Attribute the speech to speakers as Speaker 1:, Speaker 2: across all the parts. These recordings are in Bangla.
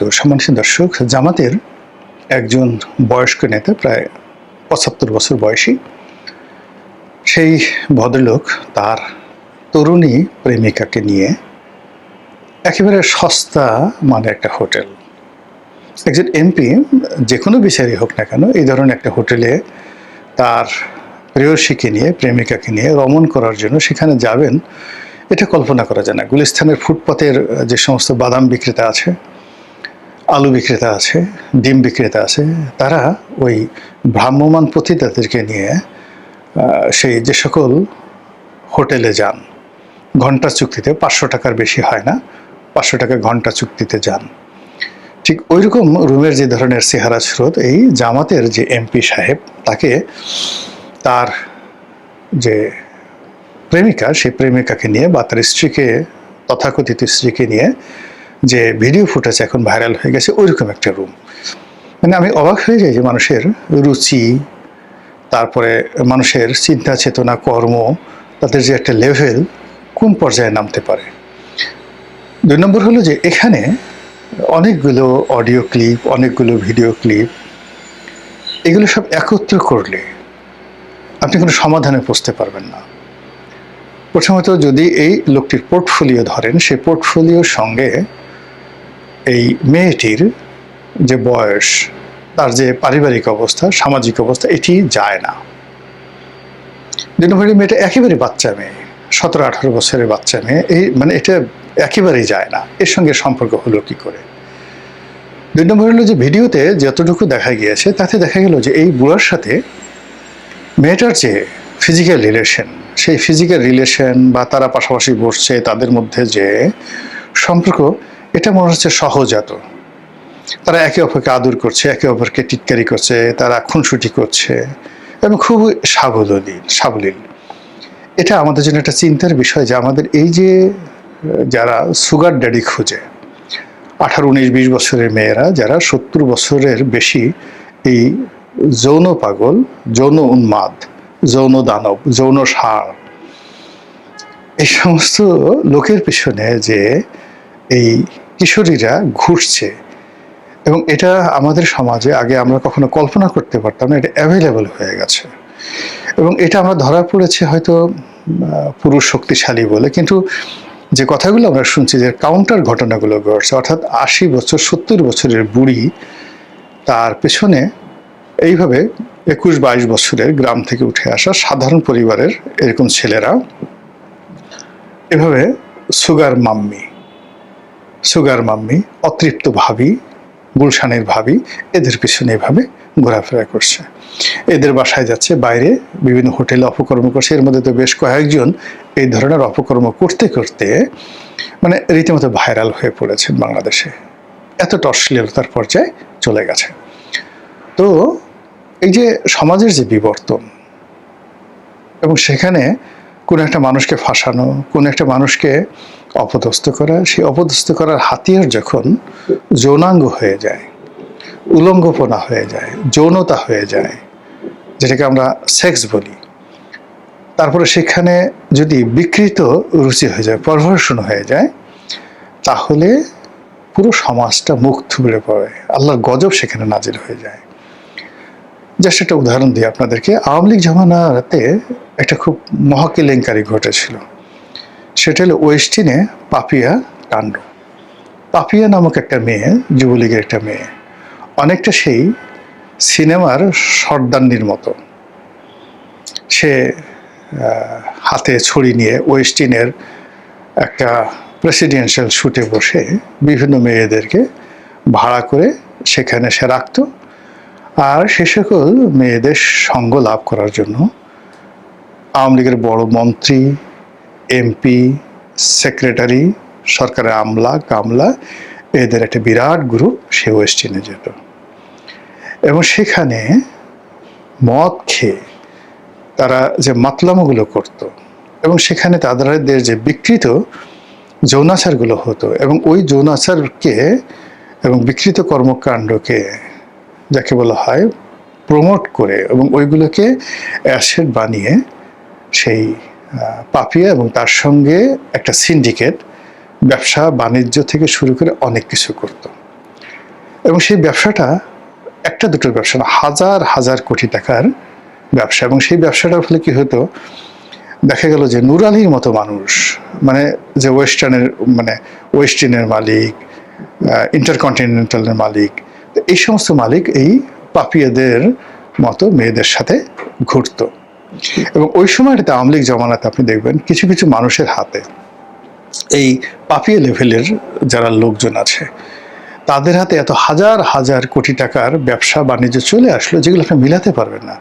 Speaker 1: তো সম্মানিত দর্শক, জামাতের একজন বয়স্ক নেতা, প্রায় ৭৫ বছর বয়সী সেই ভদ্রলোক তার তরুণী প্রেমিকাকে নিয়ে একেবারে সস্তা মানে একটা হোটেল, একজন এমপি যে কোনো বিচারই হোক না কেন এই ধরনের একটা হোটেলে তার প্রেয়সীকে নিয়ে, প্রেমিকাকে নিয়ে রমণ করার জন্য সেখানে যাবেন, এটা কল্পনা করা যায় না। গুলিস্তানের ফুটপাতের যে সমস্ত বাদাম বিক্রেতা আছে, আলু বিক্রেতা আছে, ডিম বিক্রেতা আছে, তারা ওই ভ্রাম্যমাণ পতিতাদেরকে নিয়ে সেই যে সকল হোটেলে যান, ঘন্টা চুক্তিতে ৫০০ টাকার বেশি হয় না, ৫০০ টাকা ঘন্টা চুক্তিতে যান। ঠিক ওইরকম রুমের যে ধরনের চেহারা স্রোত এই জামাতের যে এমপি সাহেব, তাকে তার যে প্রেমিকা, সেই প্রেমিকাকে নিয়ে বা তার স্ত্রীকে, তথাকথিত স্ত্রীকে নিয়ে যে ভিডিও ফুটেজ এখন ভাইরাল হয়ে গেছে, ওইরকম একটা রুম। মানে আমি অবাক হয়ে যাই যে মানুষের রুচি, তারপরে মানুষের চিন্তা চেতনা, কর্ম, তাদের যে একটা লেভেল কোন পর্যায়ে নামতে পারে। ২ নম্বর হলো যে এখানে অনেকগুলো অডিও ক্লিপ, অনেকগুলো ভিডিও ক্লিপ, এগুলো সব একত্র করলে আপনি কোনো সমাধানে পৌঁছতে পারবেন না। প্রথমত, যদি এই লোকটির পোর্টফোলিও ধরেন, সেই পোর্টফোলিওর সঙ্গে এই মেয়েটির যে বয়স, তার যে পারিবারিক অবস্থা, সামাজিক অবস্থা, এটি যায় না। ২ নম্বরে মেয়েটা একেবারে বাচ্চা মেয়ে, ১৭-১৮ বছরের বাচ্চা মেয়ে, এই মানে এটা একেবারেই যায় না। এর সঙ্গে সম্পর্ক হলো কি করে? ২ নম্বর হলো যে ভিডিওতে যতটুকু দেখা গিয়েছে তাতে দেখা গেল যে এই বুড়ার সাথে মেয়েটার যে ফিজিক্যাল রিলেশন, সেই ফিজিক্যাল রিলেশন বা তারা পাশাপাশি বসছে, তাদের মধ্যে যে সম্পর্ক, এটা মনে হচ্ছে সহজাত। তারা একে অপরকে আদর করছে, একে অপরকে টিটকারি করছে, তারা খুনসুটি করছে এবং খুব সাবলীল। এটা আমাদের জন্য একটা চিন্তার বিষয় যে আমাদের এই যে যারা সুগার ড্যাডি খুঁজে, ১৮, ১৯, ২০ বছরের মেয়েরা যারা ৭০ বছরের বেশি, এই যৌন পাগল, যৌন উন্মাদ, যৌন দানব, যৌন ষাঁড়, এই সমস্ত লোকের পিছনে যে এই কিশোরীরা ঘুরছে, এবং এটা আমাদের সমাজে আগে আমরা কখনো কল্পনা করতে পারতাম না, এটা অ্যাভেলেবল হয়ে গেছে। এবং এটা আমরা ধরা পড়েছে হয়তো পুরুষ শক্তিশালী বলে, কিন্তু যে কথাগুলো আমরা শুনছি, যে কাউন্টার ঘটনাগুলো ঘটছে, অর্থাৎ ৮০ বছর, ৭০ বছরের বুড়ি, তার পেছনে এইভাবে ২১-২২ বছরের গ্রাম থেকে উঠে আসা সাধারণ পরিবারের এরকম ছেলেরা এভাবে সুগার মাম্মি, অতৃপ্ত ভাবি, গুলশানের ভাবি, এদের পিছনে এভাবে ঘোরাফেরা করছে। এদের বাসায় যাচ্ছে, বাইরে বিভিন্ন হোটেলে অপকর্ম করছে। এর মধ্যে তো বেশ কয়েকজন এই ধরনের অপকর্ম করতে করতে মানে রীতিমতো ভাইরাল হয়ে পড়েছেন বাংলাদেশে, এতটা অশ্লীলতার পর্যায়ে চলে গেছে। তো এই যে সমাজের যে বিবর্তন, এবং সেখানে কোনো একটা মানুষকে ফাঁসানো, কোনো একটা মানুষকে অপদস্থ করা, সেই অপদস্থ করার হাতিয়ার যখন যৌনাঙ্গ হয়ে যায়, উলঙ্গপনা হয়ে যায়, যৌনতা হয়ে যায়, যেটাকে আমরা সেক্স বলি, তারপরে সেখানে যদি বিকৃত রুচি হয়ে যায়, পারভার্সন হয়ে যায়, তাহলে পুরো সমাজটা মুখ থুবড়ে পড়ে, আল্লাহর গজব সেখানে নাজিল হয়ে যায়। জাস্ট একটা উদাহরণ দিই আপনাদেরকে। আওয়ামী লীগ জমানাতে একটা খুব মহাকেলেঙ্কারি ঘটেছিল। সেটা হলো ওয়েস্টিনে পাপিয়া কাণ্ড। পাপিয়া নামক একটা মেয়ে, যুবলীগের একটা মেয়ে, অনেকটা সেই সিনেমার সর্দান্নির মতো। সে হাতে ছড়ি নিয়ে ওয়েস্টিনের একটা প্রেসিডেন্সিয়াল শুটে বসে বিভিন্ন মেয়েদেরকে ভাড়া করে সেখানে সে রাখত। আর সে সকল মেয়েদের সঙ্গ লাভ করার জন্য আওয়ামী লীগের বড় মন্ত্রী, এমপি, সেক্রেটারি, সরকারের আমলা কামলা, এদের একটা বিরাট গ্রুপ সে ওয়েস্টিনে যেত, এবং সেখানে মদ খেয়ে তারা যে মাতলামোগুলো করত, এবং সেখানে তাদের যে বিকৃত যৌনাচারগুলো হতো, এবং ওই যৌনাচারকে এবং বিকৃত কর্মকাণ্ডকে, যাকে বলা হয়, প্রমোট করে এবং ওইগুলোকে অ্যাসেট বানিয়ে সেই পাপিয়া এবং তার সঙ্গে একটা সিন্ডিকেট ব্যবসা বাণিজ্য থেকে শুরু করে অনেক কিছু করত। এবং সেই ব্যবসাটা একটা দুটো ব্যবসা না, হাজার হাজার কোটি টাকার ব্যবসা। এবং সেই ব্যবসাটার ফলে কি হতো, দেখা গেল যে নূর আলীর মতো মানুষ, মানে যে ওয়েস্টার্নের মালিক, ইন্টারকন্টিনেন্টালের মালিক, এই সমস্ত মালিক এই পাপিয়াদের মতো মেয়েদের সাথে ঘুরত। এবং ওই সময়টাতে আওয়ামী লীগ জমানাতে আপনি দেখবেন কিছু কিছু মানুষের হাতে এই পাপিয়া লেভেলের যারা লোকজন আছে তাদের হাতে এত হাজার হাজার কোটি টাকার ব্যবসা বাণিজ্য চলে আসলো, যেগুলো আপনি মিলাতে পারবেন না।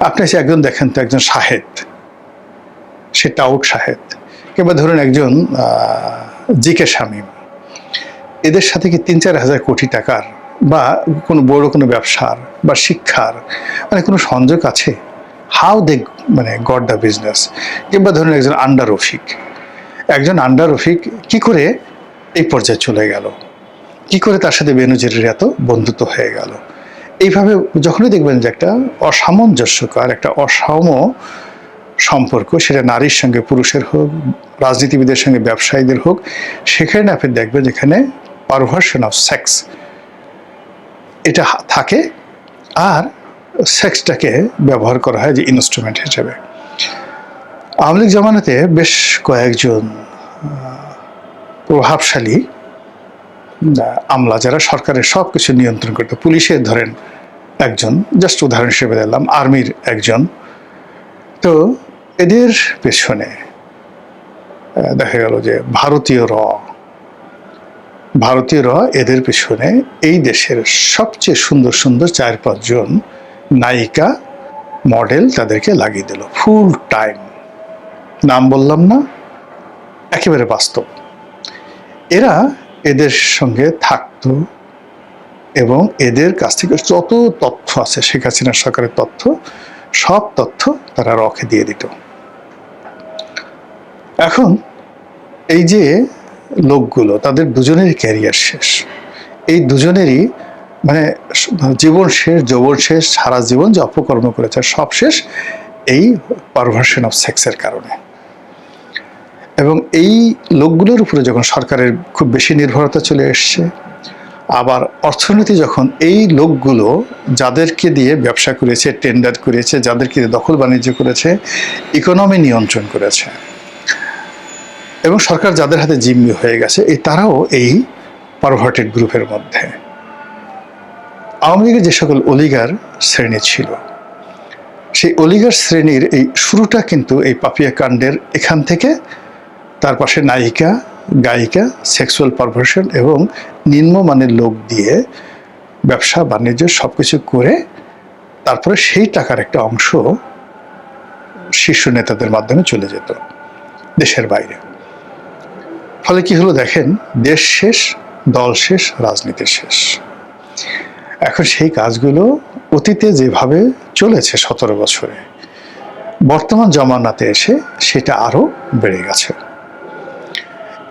Speaker 1: আপনি এসে একজন দেখেন তো, একজন শাহেদ, সে টাউট শাহেদ, কিংবা ধরুন একজন জিকে শামীম, এদের সাথে কি ৩-৪ হাজার কোটি টাকার বা কোনো বড় কোনো ব্যবসার বা শিক্ষার মানে কোনো সংযোগ আছে? How they got the business? কিংবা ধরুন একজন আন্ডার রফিক, কি করে এই পর্যায়ে চলে গেল, কি করে তার সাথে বেনজিরের এত বন্ধুত্ব হয়ে গেল? এইভাবে যখনই দেখবেন যে একটা অসামঞ্জস্যকর, একটা অসাম্য সম্পর্ক, সেটা নারীর সঙ্গে পুরুষের হোক, রাজনীতিবিদের সঙ্গে ব্যবসায়ীদের হোক, সেখানে আপনি দেখবেন যেখানে পারভার্সন অফ সেক্স এটা থাকে, আর সেক্সটাকে ব্যবহার করা হয় যে ইনস্ট্রুমেন্ট হিসেবে। আওয়ামী লীগ জামানাতে বেশ কয়েকজন প্রভাবশালী আমলা, যারা সরকারের সব কিছু নিয়ন্ত্রণ করতো, পুলিশের ধরেন একজন, জাস্ট উদাহরণ হিসেবে দিলাম, আর্মির একজন, তো এদের পেছনে দেখা গেল যে ভারতীয়রা এদের পেছনে এই দেশের সবচেয়ে সুন্দর সুন্দর 4-5 জন নায়িকা মডেল তাদেরকে লাগিয়ে দিল ফুল টাইম। নাম বললাম না, একেবারে বাস্তব। এরা এদের সঙ্গে থাকতো এবং এদের কাছ থেকে যত তথ্য আছে, শেখ হাসিনা সরকারের তথ্য, সব তথ্য তারা রকে দিয়ে দিত। এখন এই যে লোকগুলো, তাদের দুজনেরই ক্যারিয়ার শেষ, এই দুজনেরই জীবন শেষ, যৌবন শেষ, সারা জীবন যে অপকর্ম করেছে সব শেষ এই পারভার্সন অফ সেক্সের কারণে। এবং এই লোকগুলোর উপরে যখন সরকারের খুব বেশি নির্ভরতা চলে এসছে, আবার অর্থনীতি যখন এই লোকগুলো যাদেরকে দিয়ে ব্যবসা করেছে, টেন্ডার করেছে, যাদেরকে দিয়ে দখল বাণিজ্য করেছে, ইকোনমি নিয়ন্ত্রণ করেছে, এবং সরকার যাদের হাতে জিম্মি হয়ে গেছে, তারাও এই পারভার্টেড গ্রুপের মধ্যে। আওয়ামী লীগের যে সকল অলিগার শ্রেণী ছিল, সেই অলিগার শ্রেণীর এই শুরুটা কিন্তু এই পাপিয়া কাণ্ডের এখান থেকে, তার পাশে নায়িকা, গায়িকা, সেক্সুয়াল পারভার্সন এবং নিম্নমানের লোক দিয়ে ব্যবসা বাণিজ্য সবকিছু করে তারপরে সেই টাকার একটা অংশ শীর্ষ নেতাদের মাধ্যমে চলে যেত দেশের বাইরে। ফলে কি হলো দেখেন, দেশ শেষ, দল শেষ, রাজনীতি শেষ। এখন সেই কাজগুলো অতীতে যেভাবে চলেছে 17 বছরে, বর্তমান জমানাতে এসে সেটা আরো বেড়ে গেছে।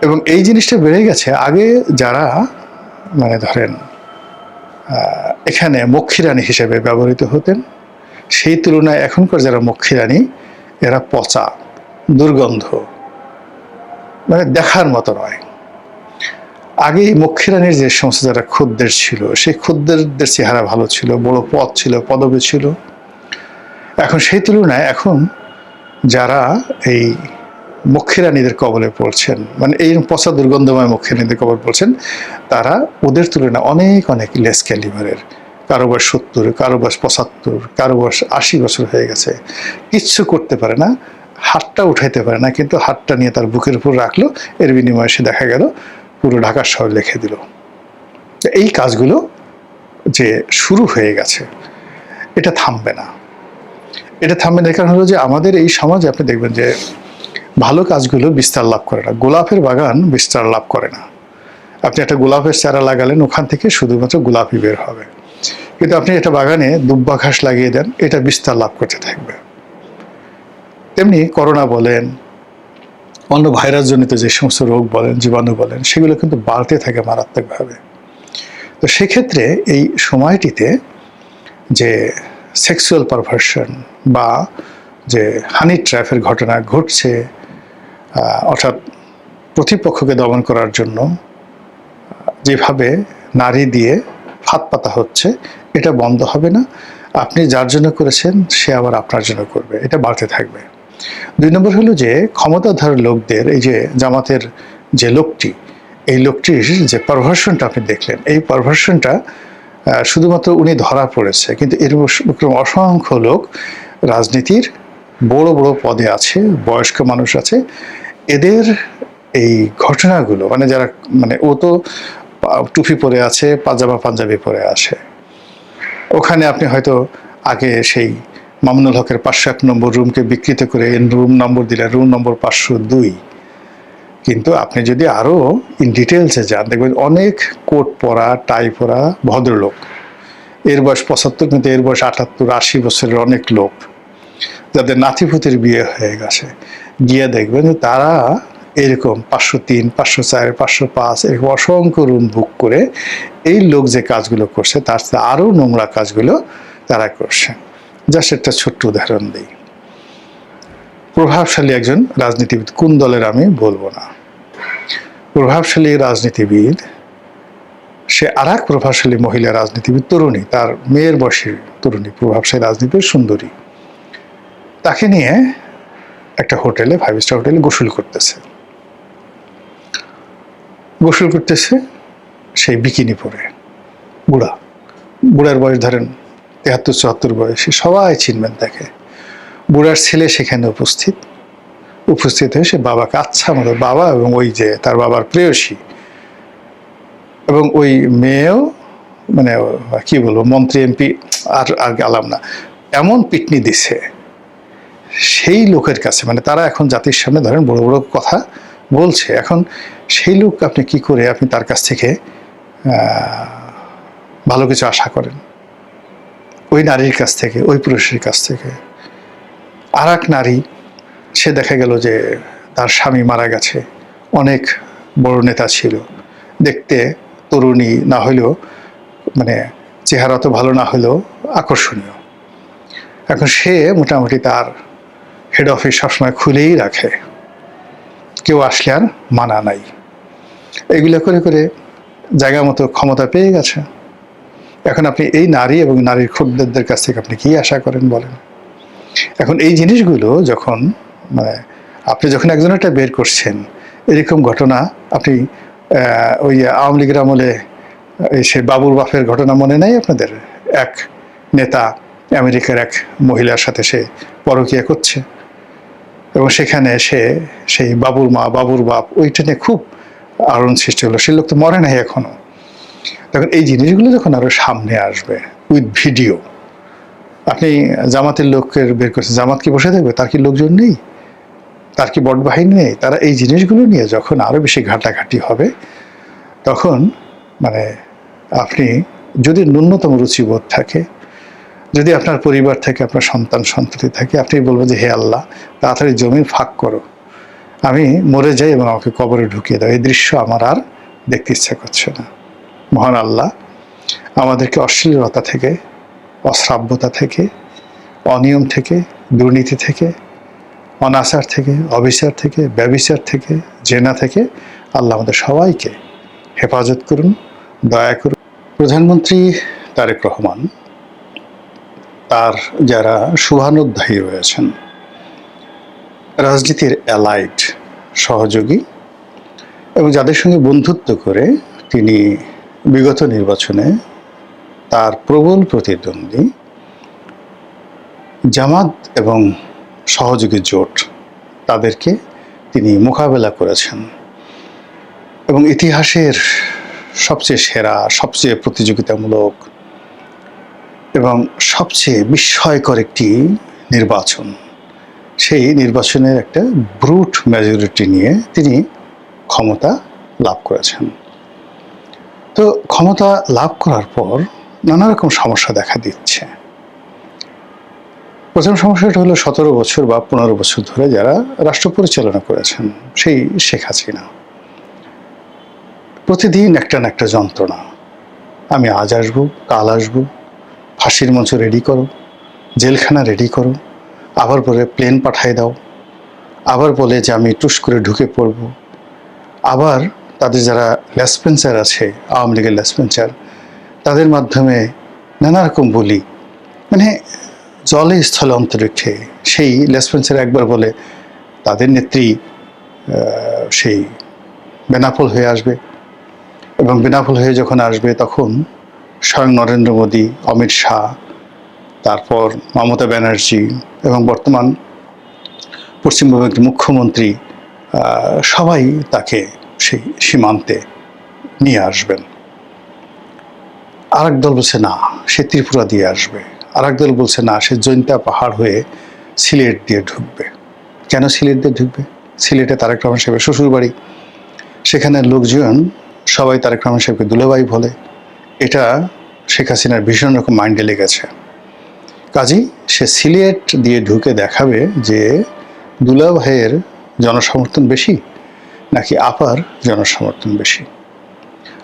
Speaker 1: এবং এই জিনিসটা বেড়ে গেছে, আগে যারা ধরেন এখানে মক্ষীরানী হিসেবে ব্যবহৃত হতেন, সেই তুলনায় এখনকার যারা মক্ষীরানী, এরা পচা, দুর্গন্ধ, দেখার মতো নয়। আগে মক্ষীরানীর যে সমস্ত যারা খদ্দের ছিল, সেই খদ্দেরদের চেহারা ভালো ছিল, বড় পদ ছিল, পদবি ছিল। এখন সেই তুলনায় এখন যারা এই মক্ষীরানীদের কবলে পড়ছেন, এই পচা দুর্গন্ধময় মক্ষীরানীদের কবলে পড়ছেন, তারা ওদের তুলনায় অনেক অনেক লেস ক্যালিবারের। কারো বয়স 70, কারো বয়স 75, কারো বয়স 80 বছর হয়ে গেছে, কিচ্ছু করতে পারে না, হাতটা উঠাইতে পারে না, কিন্তু হাতটা নিয়ে তার বুকের উপর রাখলো, এর বিনিময়ে সে দেখা গেল পুরো ঢাকা শহর লিখে দিল। এই কাজগুলো যে শুরু হয়ে গেছে, এটা থামবে না। এর কারণ হলো যে আমাদের এই সমাজে আপনি দেখবেন যে ভালো কাজগুলো বিস্তার লাভ করে না। গোলাপের বাগান বিস্তার লাভ করে না। আপনি একটা গোলাপের চারা লাগালেন, ওখান থেকে শুধুমাত্র গোলাপই বের হবে। কিন্তু আপনি একটা বাগানে দুব্বা ঘাস লাগিয়ে দেন, এটা বিস্তার লাভ করতে থাকবে। তেমনি করোনা বলেন, অন্য ভাইরাস জনিত যে সমস্ত রোগ বলেন, জীবাণু বলেন, সেগুলো কিন্তু বাড়তে থাকে মারাত্মকভাবে। তো সেক্ষেত্রে এই সময়টিতে যে সেক্সুয়াল পারভার্সন বা যে হানি ট্র্যাপের ঘটনা ঘটছে, অর্থাৎ প্রতিপক্ষকে দমন করার জন্য যেভাবে নারী দিয়ে হাত পাতা হচ্ছে, এটা বন্ধ হবে না। আপনি যার জন্য করেছেন সে আবার আপনার জন্য করবে, এটা বাড়তে থাকবে। ২ নম্বর হলো যে ক্ষমতাধর লোকদের, এই যে জামাতের যে লোকটি, এই লোকটির যে পারভার্সনটা আপনি দেখলেন, এই পারভার্সনটা শুধুমাত্র উনি ধরা পড়েছে, কিন্তু এরকম অসংখ্য লোক রাজনীতির বড় বড় পদে আছে, বয়স্ক মানুষ আছে। এদের এই ঘটনাগুলো, মানে যারা, মানে ও তো টুপি পরে আছে, পাজামা পাঞ্জাবি পরে আছে, ওখানে আপনি হয়তো আগে সেই মামুনুল হকের 501 নম্বর রুমকে বিকৃত করে রুম নম্বর দিলে রুম নম্বর 502। কিন্তু আপনি যদি আরও ইন ডিটেলসে যান, দেখবেন অনেক কোট পরা, টাই পরা ভদ্রলোক, এর বয়স 75, কিন্তু এর বয়স 78, 80 বছরের অনেক লোক, যাদের নাতিপুতির বিয়ে হয়ে গেছে, গিয়ে দেখবেন যে তারা এরকম 503, 504, 505 এরকম অসংখ্য রুম বুক করে এই লোক যে কাজগুলো করছে তার সাথে আরও নোংরা কাজগুলো তারা করছে। জাস্ট একটা ছোট্ট উদাহরণ দিই। প্রভাবশালী একজন রাজনীতিবিদ, কোন দলের আমি বলবো না, প্রভাবশালী রাজনীতিবিদ, সে আর এক প্রভাবশালী মহিলা রাজনীতিবিদ, তরুণী, তার মেয়ের বয়সী তরুণী, প্রভাবশালী রাজনীতিবিদ, সুন্দরী, তাকে নিয়ে একটা হোটেলে, 5 স্টার হোটেলে গোসল করতেছে সেই বিকিনি পরে, বুড়ার বয়স ধরেন 73-74 বয়সী, সবাই চিনবেন তাকে। বুড়ার ছেলে সেখানে উপস্থিত হয়ে সে বাবাকে আচ্ছা মতো, বাবা এবং ওই যে তার বাবার প্রেয়সী এবং ওই মেয়েও, মানে কি বলবো, মন্ত্রী এমপি আর গেলাম না, এমন পিটনি দিছে সেই লোকের কাছে, মানে তারা এখন জাতির সামনে ধরেন বড় বড় কথা বলছে, এখন সেই লোক আপনি কি করে আপনি তার কাছ থেকে ভালো কিছু আশা করেন? ওই নারীর কাছ থেকে, ওই পুরুষের কাছ থেকে। আর এক নারী, সে দেখা গেল যে তার স্বামী মারা গেছে, অনেক বড় নেতা ছিল, দেখতে তরুণী না হলেও, মানে চেহারা তো ভালো না হলেও আকর্ষণীয়। এখন সে মোটামুটি তার হেড অফিস সবসময় খুলেই রাখে, কেউ আসলে আর মানা নাই। এগুলো করে করে জায়গা মতো ক্ষমতা পেয়ে গেছে। এখন আপনি এই নারী এবং নারীর খদ্দেরদের কাছ থেকে আপনি কি আশা করেন বলেন? এখন এই জিনিসগুলো যখন, মানে আপনি যখন একজনেরটা বের করছেন, এরকম ঘটনা আপনি ওই আওয়ামী লীগের আমলে সে বাবুর বাপের ঘটনা মনে নাই আপনাদের? এক নেতা আমেরিকার এক মহিলার সাথে সে পরকীয়া করছে এবং সেখানে সেই বাবুর মা, বাবুর বাপ, ওইটা নিয়ে খুব আলোড়ন সৃষ্টি হলো। সেই লোক তো মরে নাই এখনো। তখন এই জিনিসগুলো যখন আরো সামনে আসবে উইথ ভিডিও, আপনি জামাতের লোকের বের করছেন, জামাত কি বসে থাকবে? তার কি লোকজন নেই? তার কি বট বাহিনী নেই? তারা এই জিনিসগুলো নিয়ে যখন আরো বেশি ঘাটাঘাটি হবে, তখন মানে আপনি যদি ন্যূনতম রুচিবোধ থাকে, যদি আপনার পরিবার থেকে, আপনার সন্তান সন্ততি থাকে, আপনি বলবেন যে হে আল্লাহ, তাড়াতাড়ি জমিন ফাঁক করো, আমি মরে যাই এবং আমাকে কবরে ঢুকিয়ে দাও, এই দৃশ্য আমার আর দেখতে ইচ্ছা করছে না। মহান আল্লাহ আমাদেরকে অশ্লীলতা থেকে, অশ্রাব্যতা থেকে, অনিয়ম থেকে, দুর্নীতি থেকে, অনাচার থেকে, অবিচার থেকে, ব্যভিচার থেকে, জেনা থেকে আল্লাহ আমাদের সবাইকে হেফাজত করুন, দয়া করুন। প্রধানমন্ত্রী তারেক রহমান, তার যারা শুভানুধ্যায়ী রয়েছেন, রাজনীতির অ্যালাইড সহযোগী এবং যাদের সঙ্গে বন্ধুত্ব করে তিনি বিগত নির্বাচনে তার প্রবল প্রতিদ্বন্দ্বী জামাত এবং সহযোগী জোট, তাদেরকে তিনি মোকাবেলা করেছেন এবং ইতিহাসের সবচেয়ে সেরা, সবচেয়ে প্রতিযোগিতামূলক এবং সবচেয়ে বিস্ময়কর একটি নির্বাচন, সেই নির্বাচনের একটা ব্রুট মেজরিটি নিয়ে তিনি ক্ষমতা লাভ করেছেন। তো ক্ষমতা লাভ করার পর নানা রকম সমস্যা দেখা দিচ্ছে। প্রথম সমস্যাটা হলো 17 বছর বা 15 বছর ধরে যারা রাষ্ট্র পরিচালনা করেছেন, সেই শেখ হাসিনা, প্রতিদিন একটা না একটা যন্ত্রণা, আমি আজ আসবো, কাল আসবো, ফাঁসির মঞ্চ রেডি করো, জেলখানা রেডি করো, আবার বলে প্লেন পাঠায় দাও, আবার বলে যে আমি টুস করে ঢুকে পড়বো, আবার তাদের যারা লেসপেন্সার আছে, আওয়ামী লীগের লেসপেন্সার, তাদের মাধ্যমে নানা রকম বলি, মানে জলে স্থলে অন্তরিক্ষে। সেই লেসপেন্সার একবার বলে তাদের নেত্রী সেই বেনাপোল হয়ে আসবে, এবং বেনাপোল হয়ে যখন আসবে তখন স্বয়ং নরেন্দ্র মোদী, অমিত শাহ, তারপর মমতা ব্যানার্জি এবং বর্তমান পশ্চিমবঙ্গের মুখ্যমন্ত্রী সবাই তাকে সেই সীমান্তে নিয়ে আসবেন। আরেক দল বলছে না, সে ত্রিপুরা দিয়ে আসবে। আরেক দল বলছে না, সে জৈন্তা পাহাড় হয়ে সিলেট দিয়ে ঢুকবে। কেন সিলেট দিয়ে ঢুকবে? সিলেটে তারেক রহমান সাহেবের শ্বশুরবাড়ি, সেখানে লোকজন সবাই তারেক রহমান সাহেবকে দুলাভাই বলে। এটা শেখ হাসিনার ভীষণ রকম মাইন্ডে লেগেছে। কাজেই সে সিলেট দিয়ে ঢুকে দেখাবে যে দুলাভাইয়ের জনসমর্থন বেশি নাকি আপার জনসমর্থন বেশি।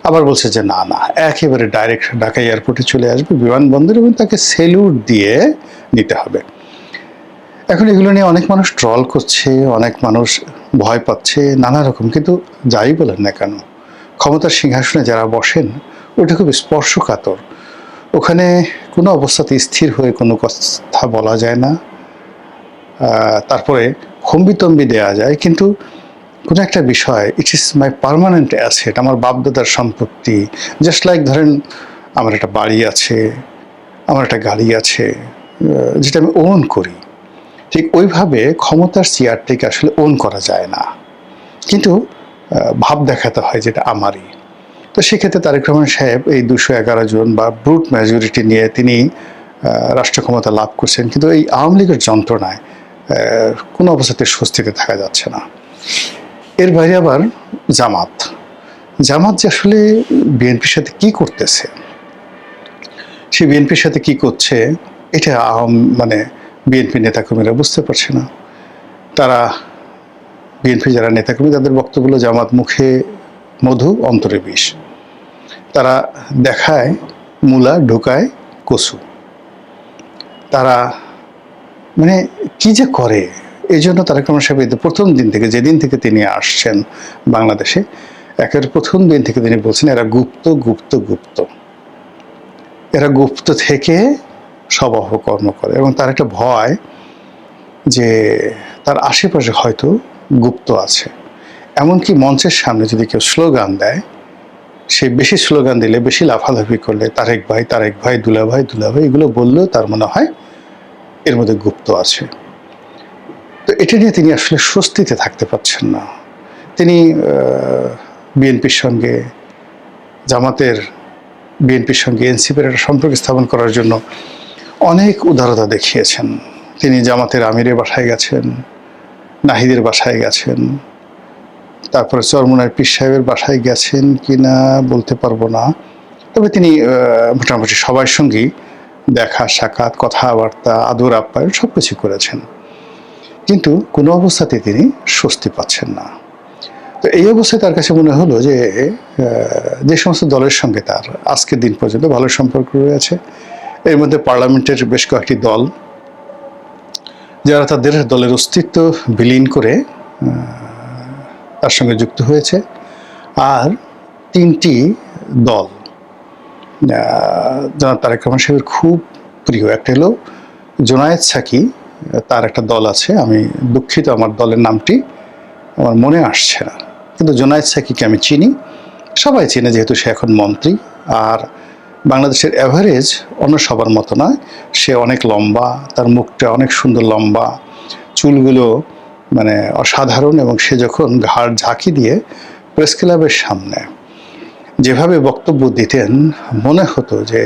Speaker 1: আবার বলছে যে না না, একেবারে ডাইরেক্ট ঢাকা এয়ারপোর্টে চলে আসবে, বিমানবন্দর, এবং তাকে সেলুট দিয়ে নিতে হবে। এখন এগুলো নিয়ে অনেক মানুষ ট্রল করছে, অনেক মানুষ ভয় পাচ্ছে নানা রকম। কিন্তু যাই বলেন না কেন, ক্ষমতার সিংহাসনে যারা বসেন ওটা খুব স্পর্শকাতর। ওখানে কোনো অবস্থাতে স্থির হয়ে কোনো কথা বলা যায় না, তারপরে হম্বিতম্বি দেওয়া যায়, কিন্তু কোনো একটা বিষয়, it is my permanent asset, আমার বাপদাদার সম্পত্তি। জাস্ট লাইক ধরেন আমার একটা বাড়ি আছে, আমার একটা গাড়ি আছে, যেটা আমি ওন করি, ঠিক ওইভাবে ক্ষমতার চেয়ারটিকে আসলে ওন করা যায় না, কিন্তু ভাব দেখাতে হয় যেটা আমারই। তো সেক্ষেত্রে তারেক রহমান সাহেব এই 211 জন বা ব্রুট মেজরিটি নিয়ে তিনি রাষ্ট্র ক্ষমতা লাভ করছেন, কিন্তু এই আওয়ামী লীগের যন্ত্রণায় কোনো অবস্থাতে স্বস্তিতে থাকা যাচ্ছে না। এর বাইরে আবার জামাত যে আসলে বিএনপির সাথে কি করতেছে, সে বিএনপির সাথে কি করছে এটা মানে বিএনপি নেতাকর্মীরা বুঝতে পারছে না। তারা বিএনপি যারা নেতাকর্মী তাদের বক্তব্য, জামাত মুখে মধু অন্তরে বিষ। তারা দেখায় মূলা, ঢোকায় কচু। তারা মানে কি যে করে। এই জন্য তারেক রহমান সাহেব প্রথম দিন থেকে, যেদিন থেকে তিনি আসছেন বাংলাদেশে, একেবারে প্রথম দিন থেকে তিনি বলছেন এরা গুপ্ত গুপ্ত গুপ্ত, এরা গুপ্ত থেকে সব অপকর্ম করে। এবং তার একটা ভয় যে তার আশেপাশে হয়তো গুপ্ত আছে। এমনকি মঞ্চের সামনে যদি কেউ স্লোগান দেয়, সে বেশি স্লোগান দিলে, বেশি লাফালাফি করলে, তারেক ভাই তারেক ভাই, দুলাভাই দুলাভাই এগুলো বললেও তার মনে হয় এর মধ্যে গুপ্ত আছে। তো এটা নিয়ে তিনি আসলে স্বস্তিতে থাকতে পারছেন না। তিনি বিএনপির সঙ্গে, বিএনপির সঙ্গে এনসিপির একটা সম্পর্ক স্থাপন করার জন্য অনেক উদারতা দেখিয়েছেন। তিনি জামাতের আমিরের বাসায় গেছেন, নাহিদের বাসায় গেছেন, তারপরে চরমোনাই পীর সাহেবের বাসায় গেছেন কিনা বলতে পারবো না, তবে তিনি মোটামুটি সবার সঙ্গেই দেখা সাক্ষাৎ, কথাবার্তা, আদর আপ্যায়ন সব কিছু করেছেন, কিন্তু কোনো অবস্থাতে তিনি স্বস্তি পাচ্ছেন না। তো এই অবস্থায় তার কাছে মনে হলো যে যে সমস্ত দলের সঙ্গে তার আজকের দিন পর্যন্ত ভালো সম্পর্ক রয়েছে, এর মধ্যে পার্লামেন্টের বেশ কয়েকটি দল যারা তাদের দলের অস্তিত্ব বিলীন করে তার সঙ্গে যুক্ত হয়েছে, আর 3টি দল যারা তারেক রহমান সাহেবের খুব প্রিয়। একটা হলো জোনায়েদ সাকি, তার একটা দল আছে, আমি দুঃখিত আমার দলের নামটি আমার মনে আসছে না, কিন্তু জোনায়েদ সাকিকে আমি চিনি, সবাই চিনে যেহেতু সে এখন মন্ত্রী। আর বাংলাদেশের অ্যাভারেজ অন্য সবার মতো নয়, সে অনেক লম্বা, তার মুখটা অনেক সুন্দর লম্বা, চুলগুলো মানে অসাধারণ, এবং সে যখন ঘাড় ঝাঁকি দিয়ে প্রেস ক্লাবের সামনে যেভাবে বক্তব্য দিতেন, মনে হতো যে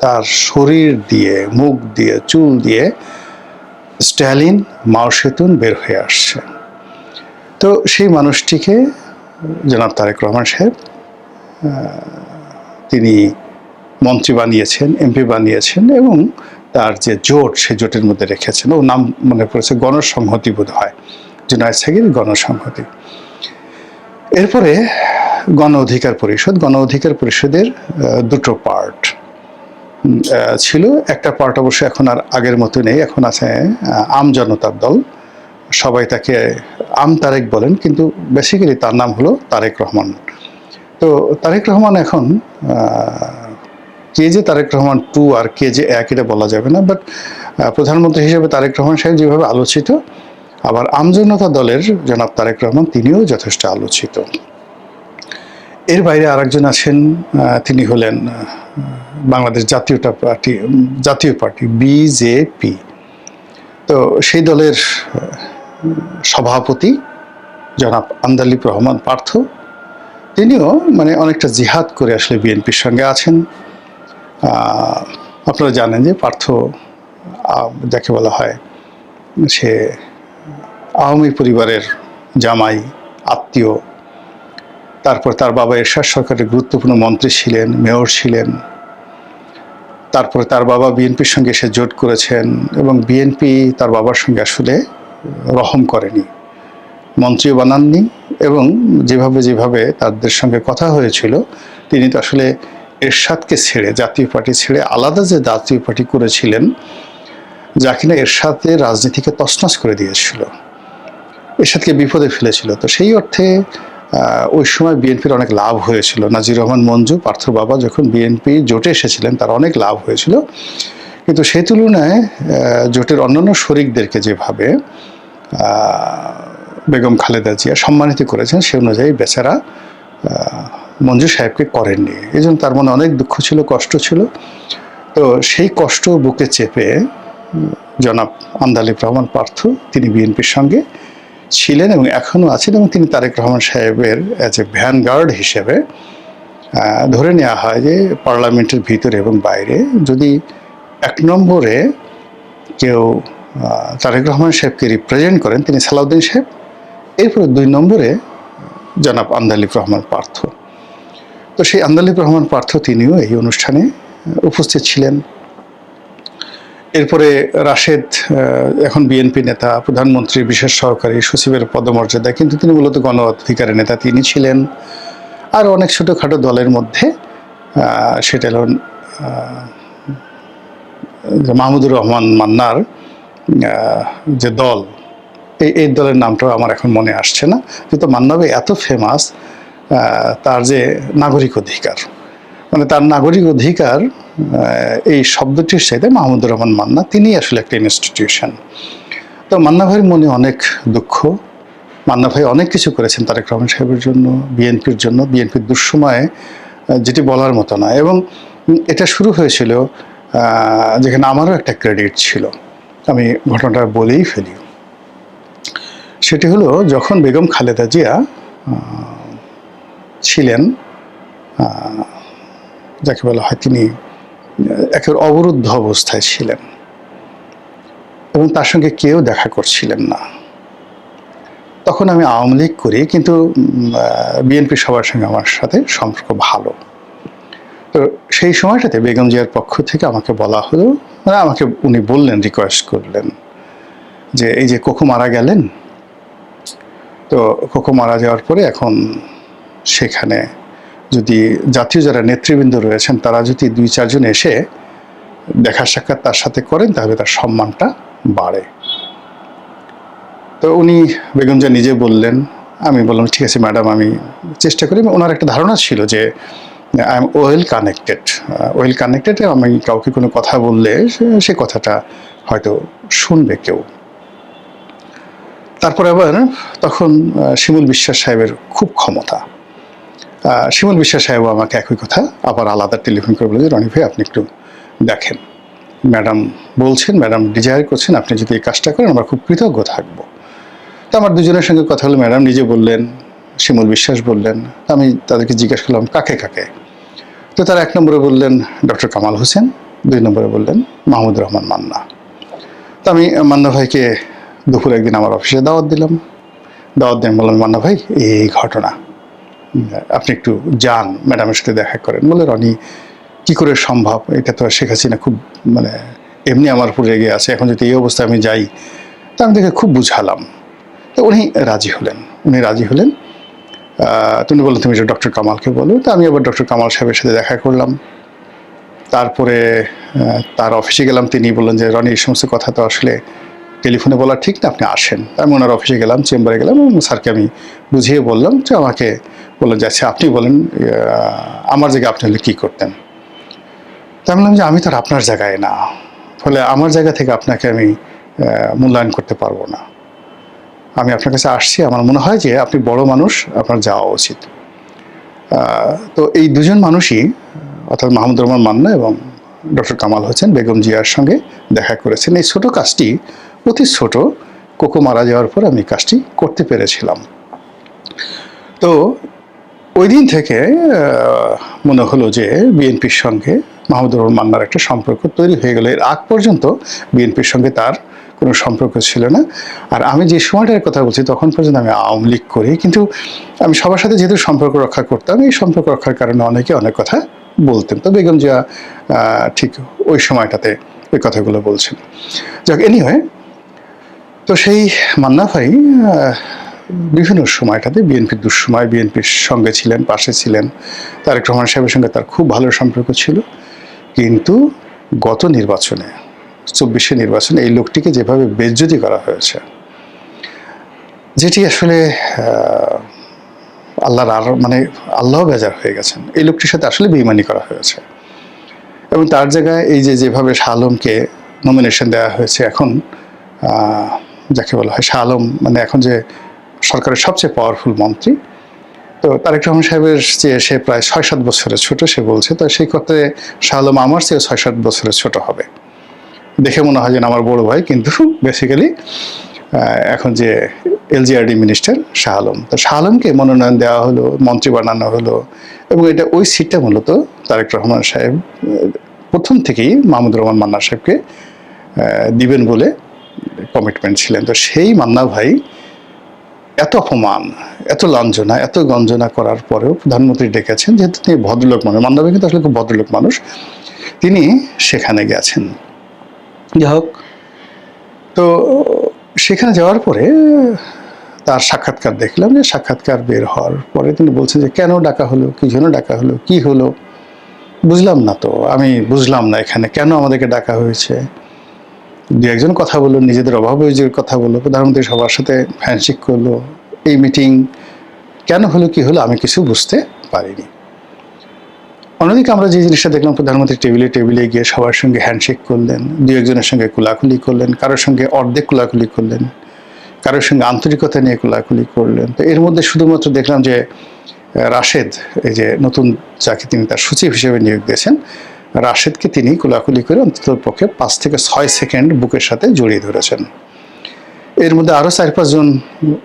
Speaker 1: তার শরীর দিয়ে, মুখ দিয়ে, চুল দিয়ে স্ট্যালিন, মাও সেতুন বের হয়ে আসছে। তো সেই মানুষটিকে জনাব তারেক রহমান সাহেব তিনি মন্ত্রী বানিয়েছেন, এমপি বানিয়েছেন, এবং তার যে জোট, সে জোটের মধ্যে রেখেছেন। ও নাম মনে পড়েছে, গণসংহতি বোধ হয়, জুনায়েদ সাকির গণসংহতি। এরপরে গণ অধিকার পরিষদের দুটো পার্ট ছিল। একটা পার্ট অবশ্য এখন আর আগের মতো নেই, এখন আছে আম জনতার দল, সবাই তাকে আম তারেক বলেন, কিন্তু বেসিক্যালি তার নাম হলো তারেক রহমান। তো তারেক রহমান এখন কে যে তারেক রহমান 2 আর কে যে 1 এটা বলা যাবে না, বাট প্রধানমন্ত্রী হিসেবে তারেক রহমান সাহেব যেভাবে আলোচিত, আবার আমজনতা দলের জনাব তারেক রহমান তিনিও যথেষ্ট আলোচিত। এর বাইরে আরেকজন আছেন, তিনি হলেন বাংলাদেশ জাতীয় পার্টি বিজেপি। তো সেই দলের সভাপতি জনাব আন্দালিব রহমান পার্থ, তিনিও মানে অনেকটা জিহাদ করে আসলে বিএনপির সঙ্গে আছেন। আপনারা জানেন যে পার্থ যাকে বলা হয় সে আওয়ামী পরিবারের জামাই, আত্মীয়। তারপর তার বাবা এরশাদ সরকারের গুরুত্বপূর্ণ মন্ত্রী ছিলেন, মেয়র ছিলেন। তারপরে তার বাবা বিএনপির সঙ্গে এসে জোট করেছেন এবং বিএনপি তার বাবার সঙ্গে আসলে রহম করেনি, মন্ত্রীও বানাননি। এবং যেভাবে তাদের সঙ্গে কথা হয়েছিল, তিনি তো আসলে এরশাদকে ছেড়ে, জাতীয় পার্টি ছেড়ে আলাদা যে জাতীয় পার্টি করেছিলেন, যা কিনা এরশাদের রাজনীতিকে তছনছ করে দিয়েছিল, এরশাদকে বিপদে ফেলেছিল। তো সেই অর্থে ওই সময় বিএনপির অনেক লাভ হয়েছিল। নাজির রহমান মঞ্জু, পার্থর বাবা যখন বিএনপি জোটে এসেছিলেন, তার অনেক লাভ হয়েছিল। কিন্তু সেই তুলনায় জোটের অন্যান্য শরিকদেরকে যেভাবে বেগম খালেদা জিয়া সম্মানিত করেছেন, সে অনুযায়ী বেচারা মঞ্জু সাহেবকে করেননি। এই জন্য তার মনে অনেক দুঃখ ছিল, কষ্ট ছিল। তো সেই কষ্ট বুকে চেপে জনাব আন্দালিব রহমান পার্থ, তিনি বিএনপির সঙ্গে ছিলেন এবং এখনও আছেন, এবং তিনি তারেক রহমান সাহেবের অ্যাজ এ ভ্যানগার্ড হিসেবে ধরে নেওয়া হয় যে পার্লামেন্টের ভিতরে এবং বাইরে যদি 1 নম্বরে কেউ তারেক রহমান সাহেবকে রিপ্রেজেন্ট করেন, তিনি সালাউদ্দিন সাহেব। এরপরে 2 নম্বরে জনাব আন্দালিব রহমান পার্থ। তো সেই আন্দালিব রহমান পার্থ তিনিও এই অনুষ্ঠানে উপস্থিত ছিলেন। এরপরে রাশেদ এখন বিএনপি নেতা, প্রধানমন্ত্রীর বিশেষ সহকারী সচিবের পদমর্যাদা, কিন্তু তিনি মূলত গণ অধিকারের নেতা তিনি ছিলেন। আর অনেক ছোটোখাটো দলের মধ্যে সেটা হল মাহমুদুর রহমান মান্নার যে দল, এই দলের নামটাও আমার এখন মনে আসছে না, কিন্তু মান্না ভাই এত ফেমাস, তার যে নাগরিক অধিকার, মানে তার নাগরিক অধিকার এই শব্দটির সাথে মাহমুদুর রহমান মান্না তিনি আসলে একটা ইনস্টিটিউশন। তো মান্না ভাইয়ের মনে অনেক দুঃখ। মান্না ভাই অনেক কিছু করেছেন তারেক রহমান সাহেবের জন্য, বিএনপির জন্য, বিএনপির দুঃসময়ে, যেটি বলার মতো না। এবং এটা শুরু হয়েছিল যেখানে আমারও একটা ক্রেডিট ছিল, আমি ঘটনাটা বলেই ফেলি। সেটি হলো যখন বেগম খালেদা জিয়া ছিলেন, যাকে বলা হয় তিনি একেবারে অবরুদ্ধ অবস্থায় ছিলেন এবং তার সঙ্গে কেউ দেখা করছিলেন না। তখন আমি আওয়ামী লীগ করি, কিন্তু বিএনপি সবার সঙ্গে আমার সাথে সম্পর্ক ভালো। তো সেই সময়টাতে বেগম জিয়ার পক্ষ থেকে আমাকে বলা হলো, মানে আমাকে উনি বললেন, রিকোয়েস্ট করলেন যে এই যে কোকো মারা গেলেন, তো কোকো মারা যাওয়ার পরে এখন সেখানে যদি জাতীয় যারা নেতৃবৃন্দ রয়েছেন তারা যদি 2-4 জন এসে দেখা সাক্ষাৎ তার সাথে করেন, তাহলে তার সম্মানটা বাড়ে। তো উনি বেগম জিয়া নিজে বললেন, আমি বললাম ঠিক আছে ম্যাডাম, আমি চেষ্টা করি। ওনার একটা ধারণা ছিল যে আই এম ওয়েল কানেক্টেড, আমি কাউকে কোনো কথা বললে সে কথাটা হয়তো শুনবে কেউ। তারপর আবার তখন শিমুল বিশ্বাস সাহেবের খুব ক্ষমতা, শিমুল বিশ্বাস সাহেবও আমাকে একই কথা আবার আলাদা টেলিফোন করে বলে যে রনি ভাই আপনি একটু দেখেন, ম্যাডাম বলছেন, ম্যাডাম ডিজায়ার করছেন, আপনি যদি এই কাজটা করেন আমরা খুব কৃতজ্ঞ থাকবো। তো আমার দুজনের সঙ্গে কথা হলো, ম্যাডাম নিজে বললেন, শিমুল বিশ্বাস বললেন। আমি তাদেরকে জিজ্ঞাসা করলাম কাকে কাকে, তো তারা 1 নম্বরে বললেন ডক্টর কামাল হোসেন, 2 নম্বরে বললেন মাহমুদুর রহমান মান্না। তো আমি মান্না ভাইকে দুপুরে একদিন আমার অফিসে দাওয়াত দিলাম, দাওয়াত দিয়ে বললাম মান্না ভাই এই ঘটনা, আপনি একটু যান ম্যাডামের সাথে দেখা করেন। বলে রনি কী করে সম্ভব, এটা তো শেখ হাসিনা খুব মানে এমনি আমার উপর রেগে আছে, এখন যদি এই অবস্থায় আমি যাই। তা আমি দেখে খুব বুঝালাম, তো উনি রাজি হলেন। তুমি বললেন তুমি ডক্টর কামালকে বলো। তো আমি আবার ডক্টর কামাল সাহেবের সাথে দেখা করলাম। তারপরে তার অফিসে গেলাম, তিনি বললেন যে রনি এই সমস্ত কথা তো আসলে টেলিফোনে বলা ঠিক না, আপনি আসেন। আমি ওনার অফিসে গেলাম, চেম্বারে গেলাম এবং স্যারকে আমি বুঝিয়ে বললাম যে আমাকে বললেন যে আচ্ছা আপনি বলেন আমার জায়গায় আপনি হলে কী করতেন। তা আমি বললাম যে আমি তো আর আপনার জায়গায় না, ফলে আমার জায়গা থেকে আপনাকে আমি মূল্যায়ন করতে পারবো না। আমি আপনার কাছে আসছি, আমার মনে হয় যে আপনি বড় মানুষ, আপনার যাওয়া উচিত। তো এই দুজন মানুষই, অর্থাৎ মাহমুদুর রহমান মান্না এবং ডক্টর কামাল হোসেন বেগম জিয়ার সঙ্গে দেখা করেছেন। এই ছোট কাজটি, অতি ছোট, কোকো মারা যাওয়ার পর আমি কাজটি করতে পেরেছিলাম। তো ওই দিন থেকে মনে হলো যে বিএনপির সঙ্গে মাহমুদুর রহমান মান্নার একটা সম্পর্ক তৈরি হয়ে গেল। এর আগ পর্যন্ত বিএনপির সঙ্গে তার কোনো সম্পর্ক ছিল না। আর আমি যে সময়টার কথা বলছি তখন পর্যন্ত আমি আওয়ামী লীগ করি, কিন্তু আমি সবার সাথে যেহেতু সম্পর্ক রক্ষা করতাম, এই সম্পর্ক রক্ষার কারণে অনেকে অনেক কথা বলতেন। তো বেগম জিয়া ঠিক ওই সময়টাতে ওই কথাগুলো বলছেন। যাক, এনিওয়ে, তো সেই মান্না ভাই বিভিন্ন সময়টাতে বিএনপির দুঃসময় বিএনপির সঙ্গে ছিলেন, পাশে ছিলেন। তারেক রহমান সাহেবের সঙ্গে তার খুব ভালো সম্পর্ক ছিল। কিন্তু গত নির্বাচনে, 24শে নির্বাচনে এই লোকটিকে যেভাবে বেইজ্জতি করা হয়েছে, যেটি আসলে আল্লাহর মানে আল্লাহ বেজার হয়ে গেছেন। এই লোকটির সাথে আসলে বেইমানি করা হয়েছে এবং তার জায়গায় এই যে যেভাবে শাহ আলমকে নমিনেশন দেওয়া হয়েছে, এখন যাকে বলা হয় শাহ আলম, মানে এখন যে সরকারের সবচেয়ে পাওয়ারফুল মন্ত্রী, তো তারেক রহমান সাহেবের যে সে প্রায় 6-7 বছরের ছোট, সে বলছে, তো সেই কথায় শাহ আলম আমার চেয়ে 6-7 বছরের ছোট হবে। দেখে মনে হয় যেন আমার বড় ভাই, কিন্তু বেসিক্যালি এখন যে এলজিআরডি মিনিস্টার শাহ আলম, তো শাহ আলমকে মনোনয়ন দেওয়া হলো, মন্ত্রী বানানো হলো। এবং এটা ওই সিটটা মূলত তারেক রহমান সাহেব প্রথম থেকেই মাহমুদুর রহমান মান্না সাহেবকে দিবেন বলে কমিটমেন্ট ছিলেন। তো সেই মান্না ভাই এত অপমান, এত লাঞ্ছনা, এত গঞ্জনা করার পরেও প্রধানমন্ত্রী ডেকেছেন, যেহেতু তিনি ভদ্রলোক মানুষ, মান্না ভাই কিন্তু আসলে খুব ভদ্রলোক মানুষ, তিনি সেখানে গেছেন। যাই হোক, তো সেখানে যাওয়ার পরে তার সাক্ষাৎকার দেখলাম, যে সাক্ষাৎকার বের হওয়ার পরে তিনি বলছেন যে কেন ডাকা হলো, কি জন্য ডাকা হলো, কি হলো বুঝলাম না। তো আমি বুঝলাম না এখানে কেন আমাদেরকে ডাকা হয়েছে। দু একজন কথা বললো, নিজেদের অভাব অভিযোগের কথা বললো, প্রধানমন্ত্রী সবার সাথে হ্যান্ডশেক করলো। এই মিটিং কেন হলো, কি হলো, আমি কিছু বুঝতে পারিনি। অন্যদিকে আমরা যে জিনিসটা দেখলাম, প্রধানমন্ত্রী টেবিলে টেবিলে গিয়ে সবার সঙ্গে হ্যান্ডশেক করলেন, দু একজনের সঙ্গে কোলাকুলি করলেন, কারোর সঙ্গে অর্ধেক কোলাকুলি করলেন, কারোর সঙ্গে আন্তরিকতা নিয়ে কোলাকুলি করলেন। তো এর মধ্যে শুধুমাত্র দেখলাম যে রাশেদ, এই যে নতুন যাকে তিনি তার সচিব হিসেবে নিয়োগ দিয়েছেন, রাশেদকে তিনি কোলাকুলি করে অন্তত পক্ষে 5 থেকে 6 সেকেন্ড বুকের সাথে জড়িয়ে ধরেছেন। এর মধ্যে আরও 4-5 জন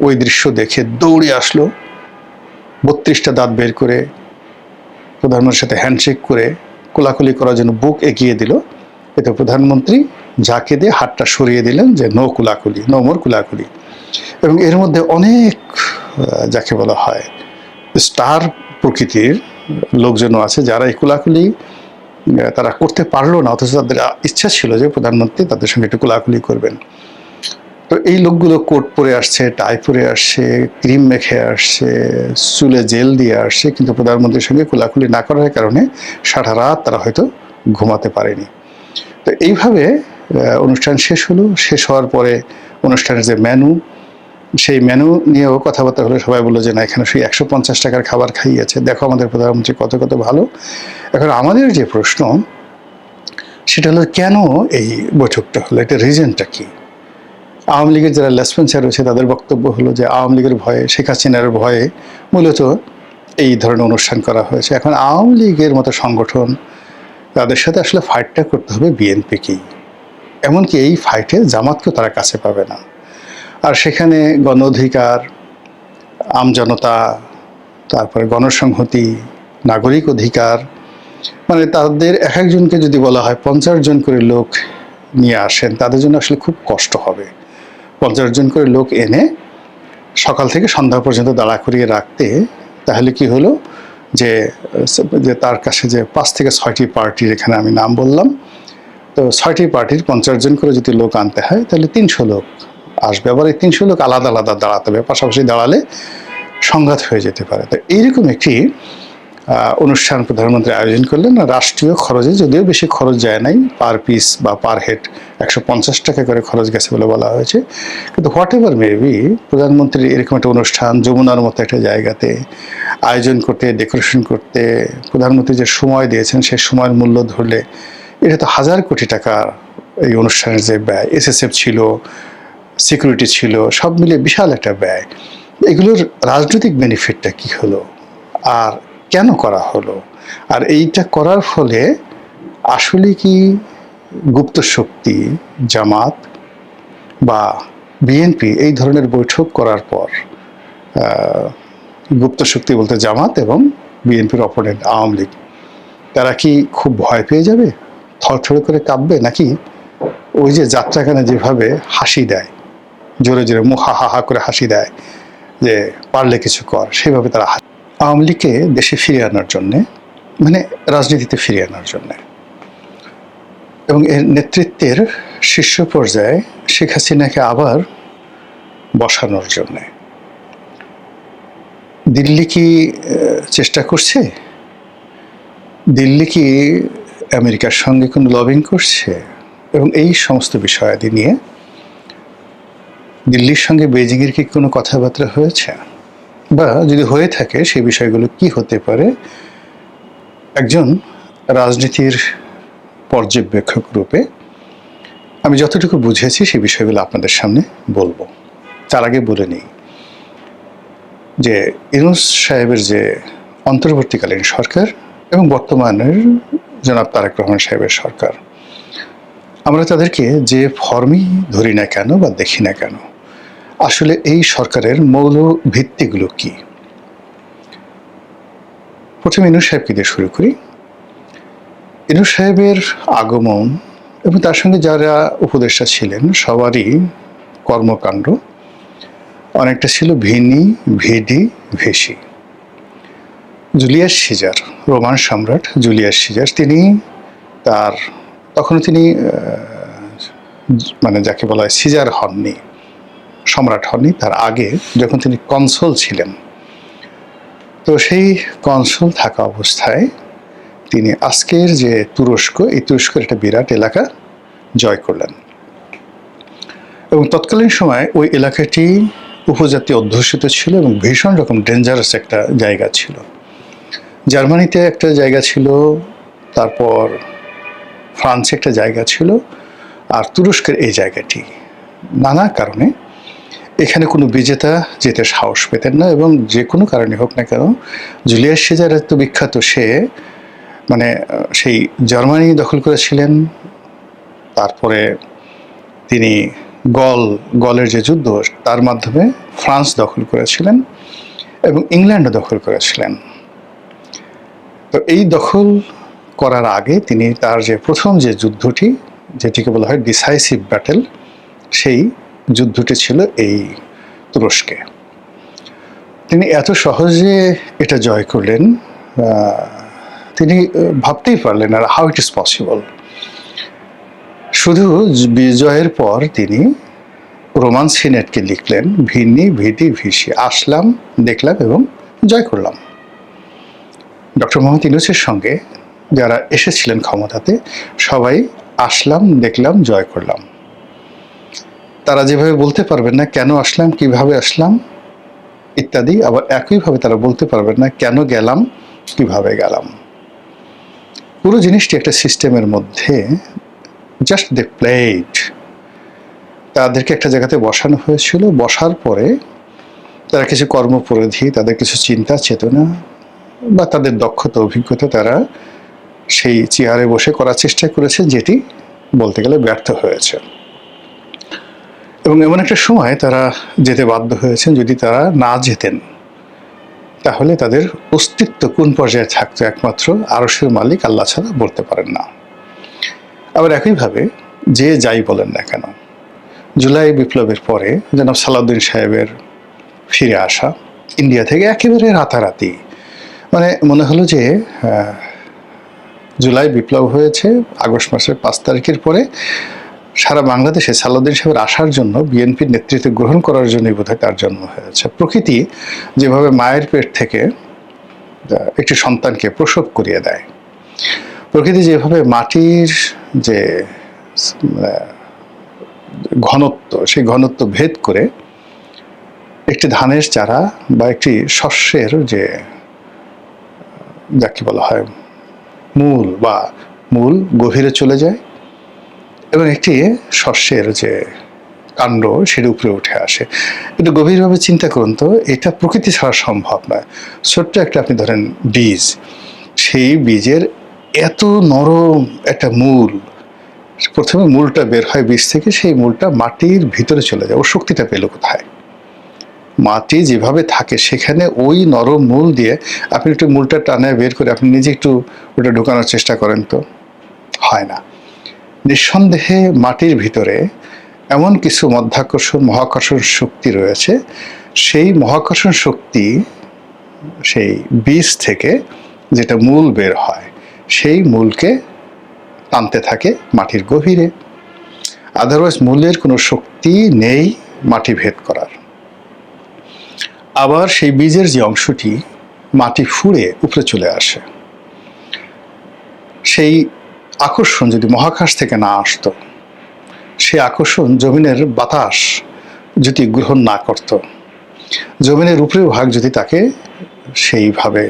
Speaker 1: ওই দৃশ্য দেখে দৌড়ে আসলো, 32টা দাঁত বের করে প্রধানমন্ত্রীর সাথে হ্যান্ডশেক করে কোলাকুলি করার জন্য বুক এগিয়ে দিল। এতে প্রধানমন্ত্রী ঝাঁকে দিয়ে হাতটা সরিয়ে দিলেন যে নো কোলাকুলি, নো মোর কোলাকুলি। এবং এর মধ্যে অনেক যাকে বলা হয় স্টার প্রকৃতির লোকজনও আছে, যারা এই কোলাকুলি তারা করতে পারলো না, অথচ তাদের ইচ্ছা ছিল যে প্রধানমন্ত্রী তাদের সঙ্গে একটু কোলাকুলি করবেন। তো এই লোকগুলো কোট পরে আসছে, টাই পরে আসছে, ক্রিম মেখে আসছে, চুলে জেল দিয়ে আসছে, কিন্তু প্রধানমন্ত্রীর সঙ্গে কোলাকুলি না করার কারণে সারা রাত তারা হয়তো ঘুমাতে পারেনি। তো এইভাবে অনুষ্ঠান শেষ হলো। শেষ হওয়ার পরে অনুষ্ঠানের যে মেনু, সেই মেনু নিয়েও কথাবার্তা হলো। সবাই বললো যে না, এখানে সেই 150 টাকার খাবার খাইয়েছে, দেখো আমাদের প্রধানমন্ত্রী কত কত ভালো। এখন আমাদের যে প্রশ্ন সেটা হলো, কেন এই বৈঠকটা হলো, এটা রিজনটা কি? আওয়ামী লীগের যারা লেসপেন্সার রয়েছে তাদের বক্তব্য হলো যে আওয়ামী লীগের ভয়ে, শেখ হাসিনার ভয়ে মূলত এই ধরনের অনুষ্ঠান করা হয়েছে। এখন আওয়ামী লীগের মতো সংগঠন, তাদের সাথে আসলে ফাইটটা করতে হবে বিএনপিকেই, এমনকি এই ফাইটে জামাতকেও তারা কাছে পাবে না। আর সেখানে গণ অধিকার, আমজনতা, তারপরে গণসংহতি, নাগরিক অধিকার, মানে তাদের এক একজনকে যদি বলা হয় 50 জন করে লোক নিয়ে আসেন, তাদের জন্য আসলে খুব কষ্ট হবে। 50 জন করে লোক এনে সকাল থেকে সন্ধ্যা পর্যন্ত দাঁড়া করিয়ে রাখতে, তাহলে কি হলো যে তার কাছে যে 5 থেকে 6টি পার্টির, এখানে আমি নাম বললাম, তো 6টি পার্টির 50 জন করে যদি লোক আনতে হয়, তাহলে 300 লোক আসবে। আবার এই 300 লোক আলাদা আলাদা দাঁড়াতে হবে, পাশাপাশি দাঁড়ালে সংঘাত হয়ে যেতে পারে। তো এইরকম একটি অনুষ্ঠান প্রধানমন্ত্রী আয়োজন করলেন। রাষ্ট্রীয় খরচে যদিও বেশি খরচ যায় নাই, পার পিস বা পার হেড 150 টাকা করে খরচ গেছে বলে বলা হয়েছে। কিন্তু হোয়াট এভার মেবি, প্রধানমন্ত্রী এরকম একটা অনুষ্ঠান যমুনার মতো একটা জায়গাতে আয়োজন করতে, ডেকোরেশন করতে প্রধানমন্ত্রী যে সময় দিয়েছেন, সেই সময়ের মূল্য ধরলে এটা তো হাজার কোটি টাকা। এই অনুষ্ঠানের যে ব্যয়, এসএসএফ ছিল, সিকিউরিটি ছিল, সব মিলে বিশাল একটা ব্যয়। এগুলোর রাজনৈতিক বেনিফিটটা কি হলো, আর কেন করা হলো, আর এইটা করার ফলে আসলে কি গুপ্ত শক্তি জামাত বা বিএনপি এই ধরনের বৈঠক করার পর গুপ্ত শক্তি বলতে জামাত এবং বিএনপির অপোনেন্ট আওয়ামী লীগ, তারা কি খুব ভয় পেয়ে যাবে, থরথরে করে কাঁপবে, নাকি ওই যে যাত্রাখানে যেভাবে হাসি দেয়, জোরে জোরে মুখ হা হা করে হাসি দেয় যে পারলে কিছু কর, সেভাবে তারা আওয়ামী লীগকে দেশে ফিরিয়ে আনার জন্যে, মানে রাজনীতিতে ফিরিয়ে আনার জন্যে এবং এর নেতৃত্বের শীর্ষ পর্যায়ে শেখ হাসিনাকে আবার বসানোর জন্যে দিল্লি কি চেষ্টা করছে? দিল্লি কি আমেরিকার সঙ্গে কোনো লবিং করছে? এবং এই সমস্ত বিষয়াদি নিয়ে দিল্লির সঙ্গে বেজিংয়ের কি কোনো কথাবার্তা হয়েছে, বা যদি হয়ে থাকে সেই বিষয়গুলো কি হতে পারে, একজন রাজনীতির পর্যবেক্ষক রূপে আমি যতটুকু বুঝেছি সেই বিষয়গুলো আপনাদের সামনে বলবো। তার আগে বলে নিই যে ইউনূস সাহেবের যে অন্তর্বর্তীকালীন সরকার এবং বর্তমানের জনাব তারেক রহমান সাহেবের সরকার, আমরা তাদেরকে যে ফর্মই ধরি না কেন বা দেখি না কেন, আসলে এই সরকারের মৌল ভিত্তিগুলো কি? প্রথমে ইউনূস সাহেবকে দিয়ে শুরু করি। ইউনূস সাহেবের আগমন এবং তার সঙ্গে যারা উপদেষ্টা ছিলেন সবারই কর্মকাণ্ড অনেকটা ছিল veni vidi vici. Julius caesar, Roman সম্রাট জুলিয়াস সিজার, তিনি তার তখনও তিনি মানে যাকে বলা হয় সিজার হননি, সম্রাট হননি, তার আগে যখন তিনি কনসুল ছিলেন, তো সেই কনসুল থাকা অবস্থায় তিনি আজকের যে তুরস্ক, এই তুরস্কের একটা বিরাট এলাকা জয় করলেন এবং তৎকালীন সময় ওই এলাকাটি উপজাতি অধ্যুষিত ছিল এবং ভীষণ রকম ডেঞ্জারাস একটা জায়গা ছিল। জার্মানিতে একটা জায়গা ছিল, তারপর ফ্রান্সে একটা জায়গা ছিল, আর তুরস্কের এই জায়গাটি নানা কারণে এখানে কোনো বিজেতা যেতে সাহস পেতেন না, এবং যে কোনো কারণে হোক না কেন জুলিয়াস সিজার এত বিখ্যাত, সে মানে সেই জার্মানি দখল করেছিলেন, তারপরে তিনি গলের যে যুদ্ধ তার মাধ্যমে ফ্রান্স দখল করেছিলেন এবং ইংল্যান্ডও দখল করেছিলেন। তো এই দখল করার আগে তিনি তার যে প্রথম যে যুদ্ধটি, যেটিকে বলা হয় ডিসাইসিভ ব্যাটেল, সেই যুদ্ধটি ছিল এই তুরস্কে। তিনি এত সহজে এটা জয় করলেন, তিনি ভাবতেই পারলেন আর হাউ ইট ইজ পসিবল। শুধু বিজয়ের পর তিনি রোমান সিনেটকে লিখলেন ভিনি ভিডি ভিসি, আসলাম, দেখলাম এবং জয় করলাম। ডক্টর মোহাম্মদ ইউনূসের সঙ্গে যারা এসেছিলেন ক্ষমতাতে সবাই আসলাম, দেখলাম, জয় করলাম। তারা যেভাবে বলতে পারবেন না কেন আসলাম, কিভাবে আসলাম ইত্যাদি, আবার একইভাবে তারা বলতে পারবেন না কেন গেলাম, কিভাবে গেলাম। পুরো জিনিসটি একটা সিস্টেমের মধ্যে জাস্ট দে প্লেড। তাদেরকে একটা জায়গাতে বসানো হয়েছিল, বসার পরে তারা কিছু কর্মপরিধি, তাদের কিছু চিন্তা চেতনা বা তাদের দক্ষতা অভিজ্ঞতা তারা সেই চেয়ারে বসে করার চেষ্টা করেছে, যেটি বলতে গেলে ব্যর্থ হয়েছে। এবং এমন একটা সময় তারা যেতে বাধ্য হয়েছেন, যদি তারা না যেতেন তাহলে তাদের অস্তিত্ব কোন পর্যায়ে থাকতো একমাত্র আরশের মালিক আল্লাহ ছাড়া বলতে পারেন না। আবার একইভাবে যে যাই বলেন না কেন, জুলাই বিপ্লবের পরে জনাব সালাউদ্দিন সাহেবের ফিরে আসা ইন্ডিয়া থেকে একেবারে রাতারাতি, মানে মনে হলো যে জুলাই বিপ্লব হয়েছে আগস্ট মাসের 5 তারিখের পরে, সারা বাংলাদেশে সালাউদ্দিন সাহেবের আসার জন্য, বিএনপির নেতৃত্ব গ্রহণ করার জন্যই বোধহয় তার জন্ম হয়েছে। প্রকৃতি যেভাবে মায়ের পেট থেকে একটি সন্তানকে প্রসব করিয়ে দেয়। প্রকৃতি যেভাবে মাটির যে ঘনত্ব, সেই ঘনত্ব ভেদ করে একটি ধানের চারা বা একটি শস্যের যে যাকে বলা হয় মূল গভীরে চলে যায় এবং একটি শস্যের যে কাণ্ড সেটা উপরে উঠে আসে। একটু গভীরভাবে চিন্তা করুন তো, এটা প্রকৃতি ছাড়া সম্ভব নয়। ছোট্ট একটা আপনি ধরেন বীজ, সেই বীজের এত নরম একটা মূল, প্রথমে মূলটা বের হয় বীজ থেকে, সেই মূলটা মাটির ভিতরে চলে যায়। ওর শক্তিটা পেল কোথায়? মাটি যেভাবে থাকে সেখানে ওই নরম মূল দিয়ে আপনি একটু মূলটা টানায় বের করে আপনি নিজে একটু ওটা ঢোকানোর চেষ্টা করেন তো, হয় না। নিঃসন্দেহে মাটির ভিতরে এমন কিছু মহাকর্ষণ শক্তি রয়েছে, সেই মহাকর্ষণ শক্তি সেই বীজ থেকে যেটা মূল বের হয় সেই মূলকে টানতে থাকে মাটির গভীরে। আদারওয়াইজ মূলের কোনো শক্তি নেই মাটি ভেদ করার। আবার সেই বীজের যে অংশটি মাটি ফুঁড়ে উপরে চলে আসে, সেই আকর্ষণ যদি মহাকাশ থেকে না আসতো, সেই আকর্ষণ জমিনের বাতাস যদি গ্রহণ না করত, জমিনের উপরের ভাগ যদি তাকে সেইভাবে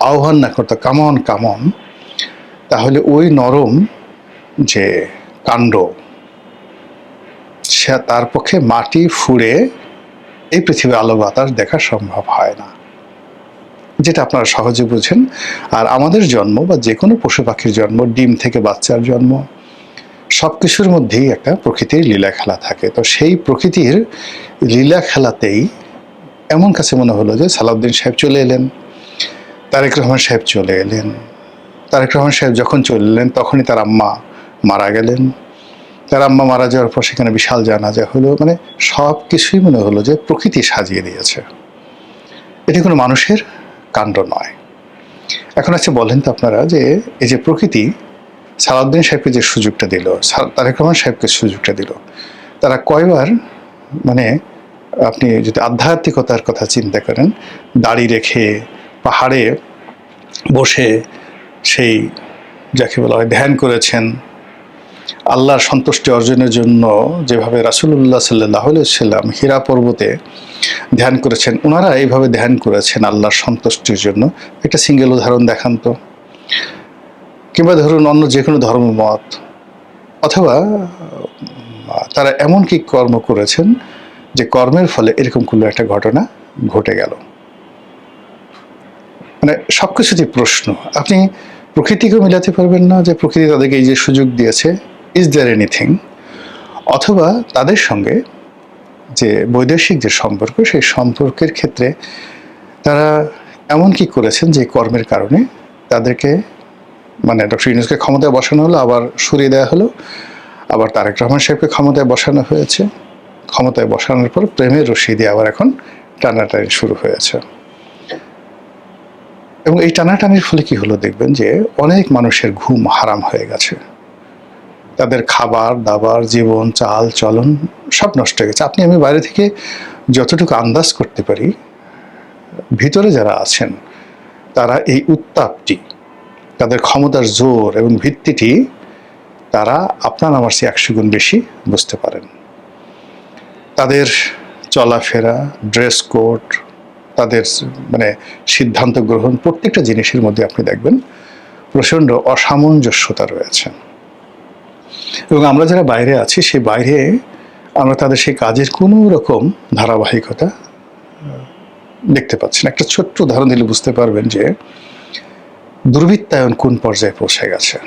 Speaker 1: আহ্বান না করতো, কামন কামন, তাহলে ওই নরম যে কাণ্ড, সে তার পক্ষে মাটি ফুঁড়ে এই পৃথিবীর আলো বাতাস দেখা সম্ভব হয় না, যেটা আপনারা সহজে বুঝেন। আর আমাদের জন্ম বা যে কোনো পশু পাখির জন্ম, ডিম থেকে বাচ্চার জন্ম, সব কিছুর মধ্যেই একটা প্রকৃতির লীলা খেলা থাকে। তো সেই প্রকৃতির লীলা খেলাতেই এমন কাছে মনে হলো যে সালাউদ্দিন সাহেব চলে এলেন, তারেক রহমান সাহেব চলে এলেন। তারেক রহমান সাহেব যখন চলে এলেন তখনই তার আম্মা মারা গেলেন। তার আম্মা মারা যাওয়ার পর সেখানে বিশাল জানাজা হলো। মানে সব কিছুই মনে হলো যে প্রকৃতি সাজিয়ে দিয়েছে, এটি কোনো মানুষের কাণ্ড নয়। এখন আচ্ছা বলেন তো আপনারা, যে এই যে প্রকৃতি সালাউদ্দিন সাহেবকে যে সুযোগটা দিল, তারেক রহমান সাহেবকে সুযোগটা দিল, তারা কয়বার, মানে আপনি যদি আধ্যাত্মিকতার কথা চিন্তা করেন, দাড়ি রেখে পাহাড়ে বসে সেই যাকে বলা হয় ধ্যান করেছেন, আল্লাহর সন্তুষ্টি অর্জনের জন্য যেভাবে রাসূলুল্লাহ সাল্লাল্লাহু আলাইহি সাল্লাম হীরা পর্বতে ধ্যান করেছেন, ওনারা এইভাবে ধ্যান করেছেন আল্লাহর সন্তুষ্টির জন্য। একটা সিঙ্গেল উদাহরণ দেখান তো। কিংবা ধরুন অন্য যে কোনো ধর্মমত, অথবা তারা এমন কি কর্ম করেছেন যে কর্মের ফলে এরকম কোনো একটা ঘটনা ঘটে গেল। মানে সব কিছুতেই প্রশ্ন। আপনি প্রকৃতিকেও মিলাতে পারবেন না যে প্রকৃতি তাদেরকে এই যে সুযোগ দিয়েছে, ইজ দেয়ার এনিথিং? অথবা তাদের সঙ্গে যে বৈদেশিক যে সম্পর্ক, সেই সম্পর্কের ক্ষেত্রে তারা এমন কি করেছেন যে কর্মের কারণে তাদেরকে, মানে ডক্টর ইউনূসকে ক্ষমতায় বসানো হলো, আবার সরিয়ে দেওয়া হলো, আবার তারেক রহমান সাহেবকে ক্ষমতায় বসানো হয়েছে, ক্ষমতায় বসানোর পর প্রেমের রশি দিয়ে আবার এখন টানাটানি শুরু হয়েছে। এবং এই টানাটানির ফলে কি হলো দেখবেন যে অনেক মানুষের ঘুম হারাম হয়ে গেছে, তাদের খাবার দাবার, জীবন চাল চলন সব নষ্ট হয়ে গেছে। আপনি আমি বাইরে থেকে যতটুকু আন্দাজ করতে পারি, ভিতরে যারা আছেন তারা এই উত্তাপটি, তাদের ক্ষমতার জোর এবং ভিত্তিটি তারা আপনার আমার চেয়ে 100 গুণ বেশি বুঝতে পারেন। তাদের চলাফেরা, ড্রেস কোড, তাদের মানে সিদ্ধান্ত গ্রহণ, প্রত্যেকটা জিনিসের মধ্যে আপনি দেখবেন প্রচণ্ড অসামঞ্জস্যতা রয়েছে। এবং আমরা যারা বাইরে আছি, সেই বাইরে আমরা তাদের সেই কাজের কোনো রকম ধারাবাহিকতা দেখতে পাচ্ছি না। একটা ছোট্ট উদাহরণ দিলে বুঝতে পারবেন যে দুর্বৃত্তায়ন কোন পর্যায়ে পৌঁছে গেছে।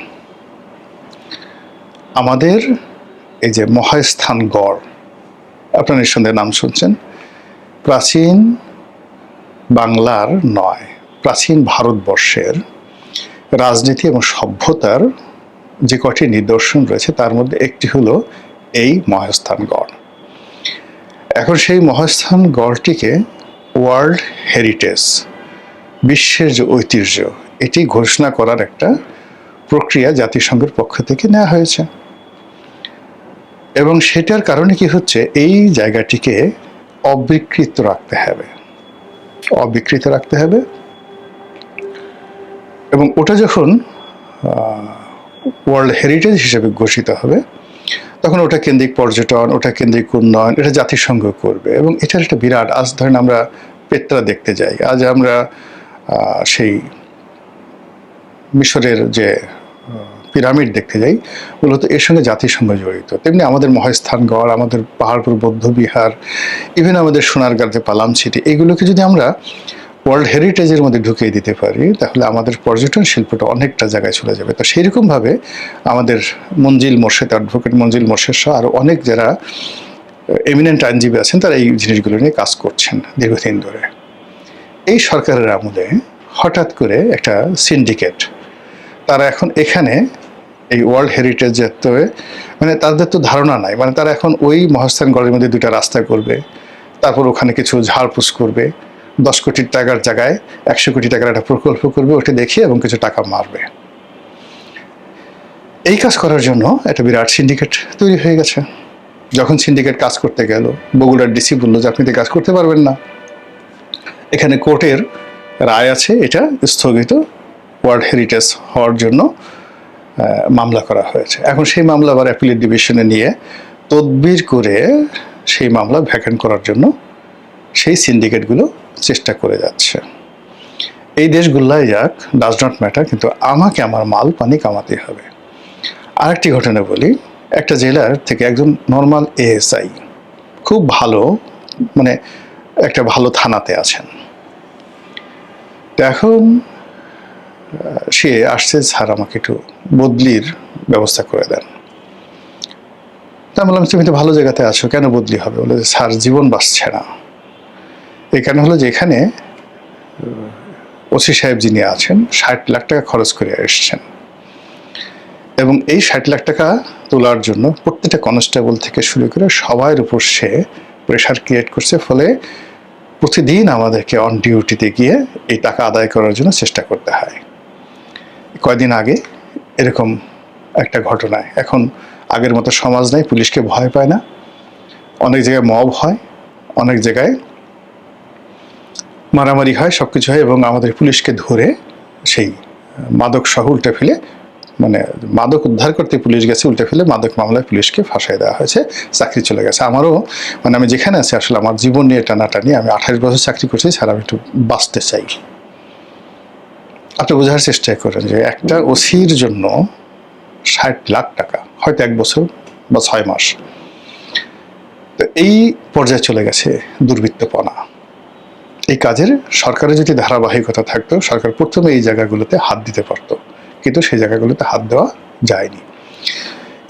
Speaker 1: আমাদের এই যে মহাস্থানগড়, আপনারা নিঃসন্দেহে নাম শুনছেন, প্রাচীন বাংলার নয়, প্রাচীন ভারতবর্ষের রাজনীতি এবং সভ্যতার যে কটি নিদর্শন রয়েছে তার মধ্যে একটি হলো এই মহাস্থানগড়। এখন সেই মহাস্থানগড়টিকে ওয়ার্ল্ড হেরিটেজ, বিশ্বের যে ঐতিহ্য, এটি ঘোষণা করার একটা প্রক্রিয়া জাতিসংঘের পক্ষ থেকে নেওয়া হয়েছে। এবং সেটার কারণে কি হচ্ছে, এই জায়গাটিকে অবিকৃত রাখতে হবে, অবিকৃত রাখতে হবে। এবং ওটা যখন ওয়ার্ল্ড হেরিটেজ হিসেবে ঘোষিত হবে, তখন ওটা কেন্দ্রিক পর্যটন, ওটা কেন্দ্রিক উন্নয়ন, এটা জাতিসংঘ করবে। এবং এটার একটা বিরাট, আজ ধরেন আমরা পেত্রা দেখতে যাই, আজ আমরা সেই মিশরের যে পিরামিড দেখতে যাই, মূলত এর সঙ্গে জাতিসংঘ জড়িত। তেমনি আমাদের মহাস্থানগড়, আমাদের পাহাড়পুর বৌদ্ধবিহার, ইভেন আমাদের সোনারগাঁতে পালাম সিটি, এইগুলোকে যদি আমরা ওয়ার্ল্ড হেরিটেজের মধ্যে ঢুকিয়ে দিতে পারি, তাহলে আমাদের পর্যটন শিল্পটা অনেকটা জায়গায় চলে যাবে। তো সেইরকমভাবে আমাদের মঞ্জিল মোর্শেদ, অ্যাডভোকেট মঞ্জিল মোর্শেদ সহ আরও অনেক যারা এমিনেন্ট আইনজীবী আছেন, তারা এই জিনিসগুলো নিয়ে কাজ করছেন দীর্ঘদিন ধরে। এই সরকারের আমলে হঠাৎ করে একটা সিন্ডিকেট, তারা এখন এখানে এই ওয়ার্ল্ড হেরিটেজের তো মানে তাদের তো ধারণা নাই, মানে তারা এখন ওই মহাস্থানগড়ের মধ্যে দুটা রাস্তা করবে, তারপর ওখানে কিছু ঝাড়পুছ করবে, 10 কোটি টাকার জায়গায় 100 কোটি টাকার একটা প্রকল্প করবে, ওটা দেখিয়ে এবং কিছু টাকা মারবে। এই কাজ করার জন্য একটা বিরাট সিন্ডিকেট তৈরি হয়ে গেছে। যখন সিন্ডিকেট কাজ করতে গেল, বগুড়ার ডিসি বললো যে আপনি তো কাজ করতে পারবেন না, এখানে কোর্টের রায় আছে, এটা স্থগিত, ওয়ার্ল্ড হেরিটেজ হওয়ার জন্য মামলা করা হয়েছে। এখন সেই মামলা আবার অ্যাপিলেট ডিভিশনে নিয়ে তদবির করে সেই মামলা ভ্যাকেন্ট করার জন্য সেই সিন্ডিকেটগুলো চেষ্টা করে যাচ্ছে। এই দেশগুলাই যাক, ডাজ নট ম্যাটার, কিন্তু আমাকে আমার মাল পানি কামাতে হবে। আরেকটি ঘটনা বলি, একটা জেলার থেকে একজন নর্মাল এএসআই, খুব ভালো, মানে একটা ভালো থানাতে আছেন। এখন সে আসছে, স্যার আমাকে একটু বদলির ব্যবস্থা করে দেন। তা বললাম তুমি তো ভালো জায়গাতে আছো, কেন বদলি হবে? বলে স্যার জীবন বাঁচছে না। এই কারণে হলো যে এখানে ওসি সাহেব যিনি আছেন 60 লাখ টাকা খরচ করে এসছেন, এবং এই 60 লাখ টাকা তোলার জন্য প্রত্যেকটা কনস্টেবল থেকে শুরু করে সবার উপর সে প্রেশার ক্রিয়েট করছে। ফলে প্রতিদিন আমাদেরকে অন ডিউটিতে গিয়ে এই টাকা আদায় করার জন্য চেষ্টা করতে হয়। কয়দিন আগে এরকম একটা ঘটনায়, এখন আগের মতো সমাজ নাই, পুলিশকে ভয় পায় না, অনেক জায়গায় মব হয়, অনেক জায়গায় মারামারি হয়, সব কিছু হয়, এবং আমাদের পুলিশকে ধরে সেই মাদক সহ উল্টে ফেলে, মানে মাদক উদ্ধার করতে পুলিশ গেছে, উল্টে ফেলে মাদক মামলায় পুলিশকে ফাঁসাই দেওয়া হয়েছে, চাকরি চলে গেছে। আমারও, মানে আমি যেখানে আছি আসলে আমার জীবন নিয়ে টানাটানি, আমি 28 বছর চাকরি করছি, স্যার আমি একটু বাঁচতে চাই। আপনি বোঝার চেষ্টা করেন যে একটা ওসির জন্য 60 লাখ টাকা, হয়তো 1 বছর বা 6 মাস। তো এই পর্যায়ে চলে গেছে দুর্বৃত্তপনা। এই কাজের সরকারের যদি ধারাবাহিকতা থাকতো, সরকার প্রথমে এই জায়গাগুলোতে হাত দিতে পারতো, কিন্তু সেই জায়গাগুলোতে হাত দেওয়া যায়নি।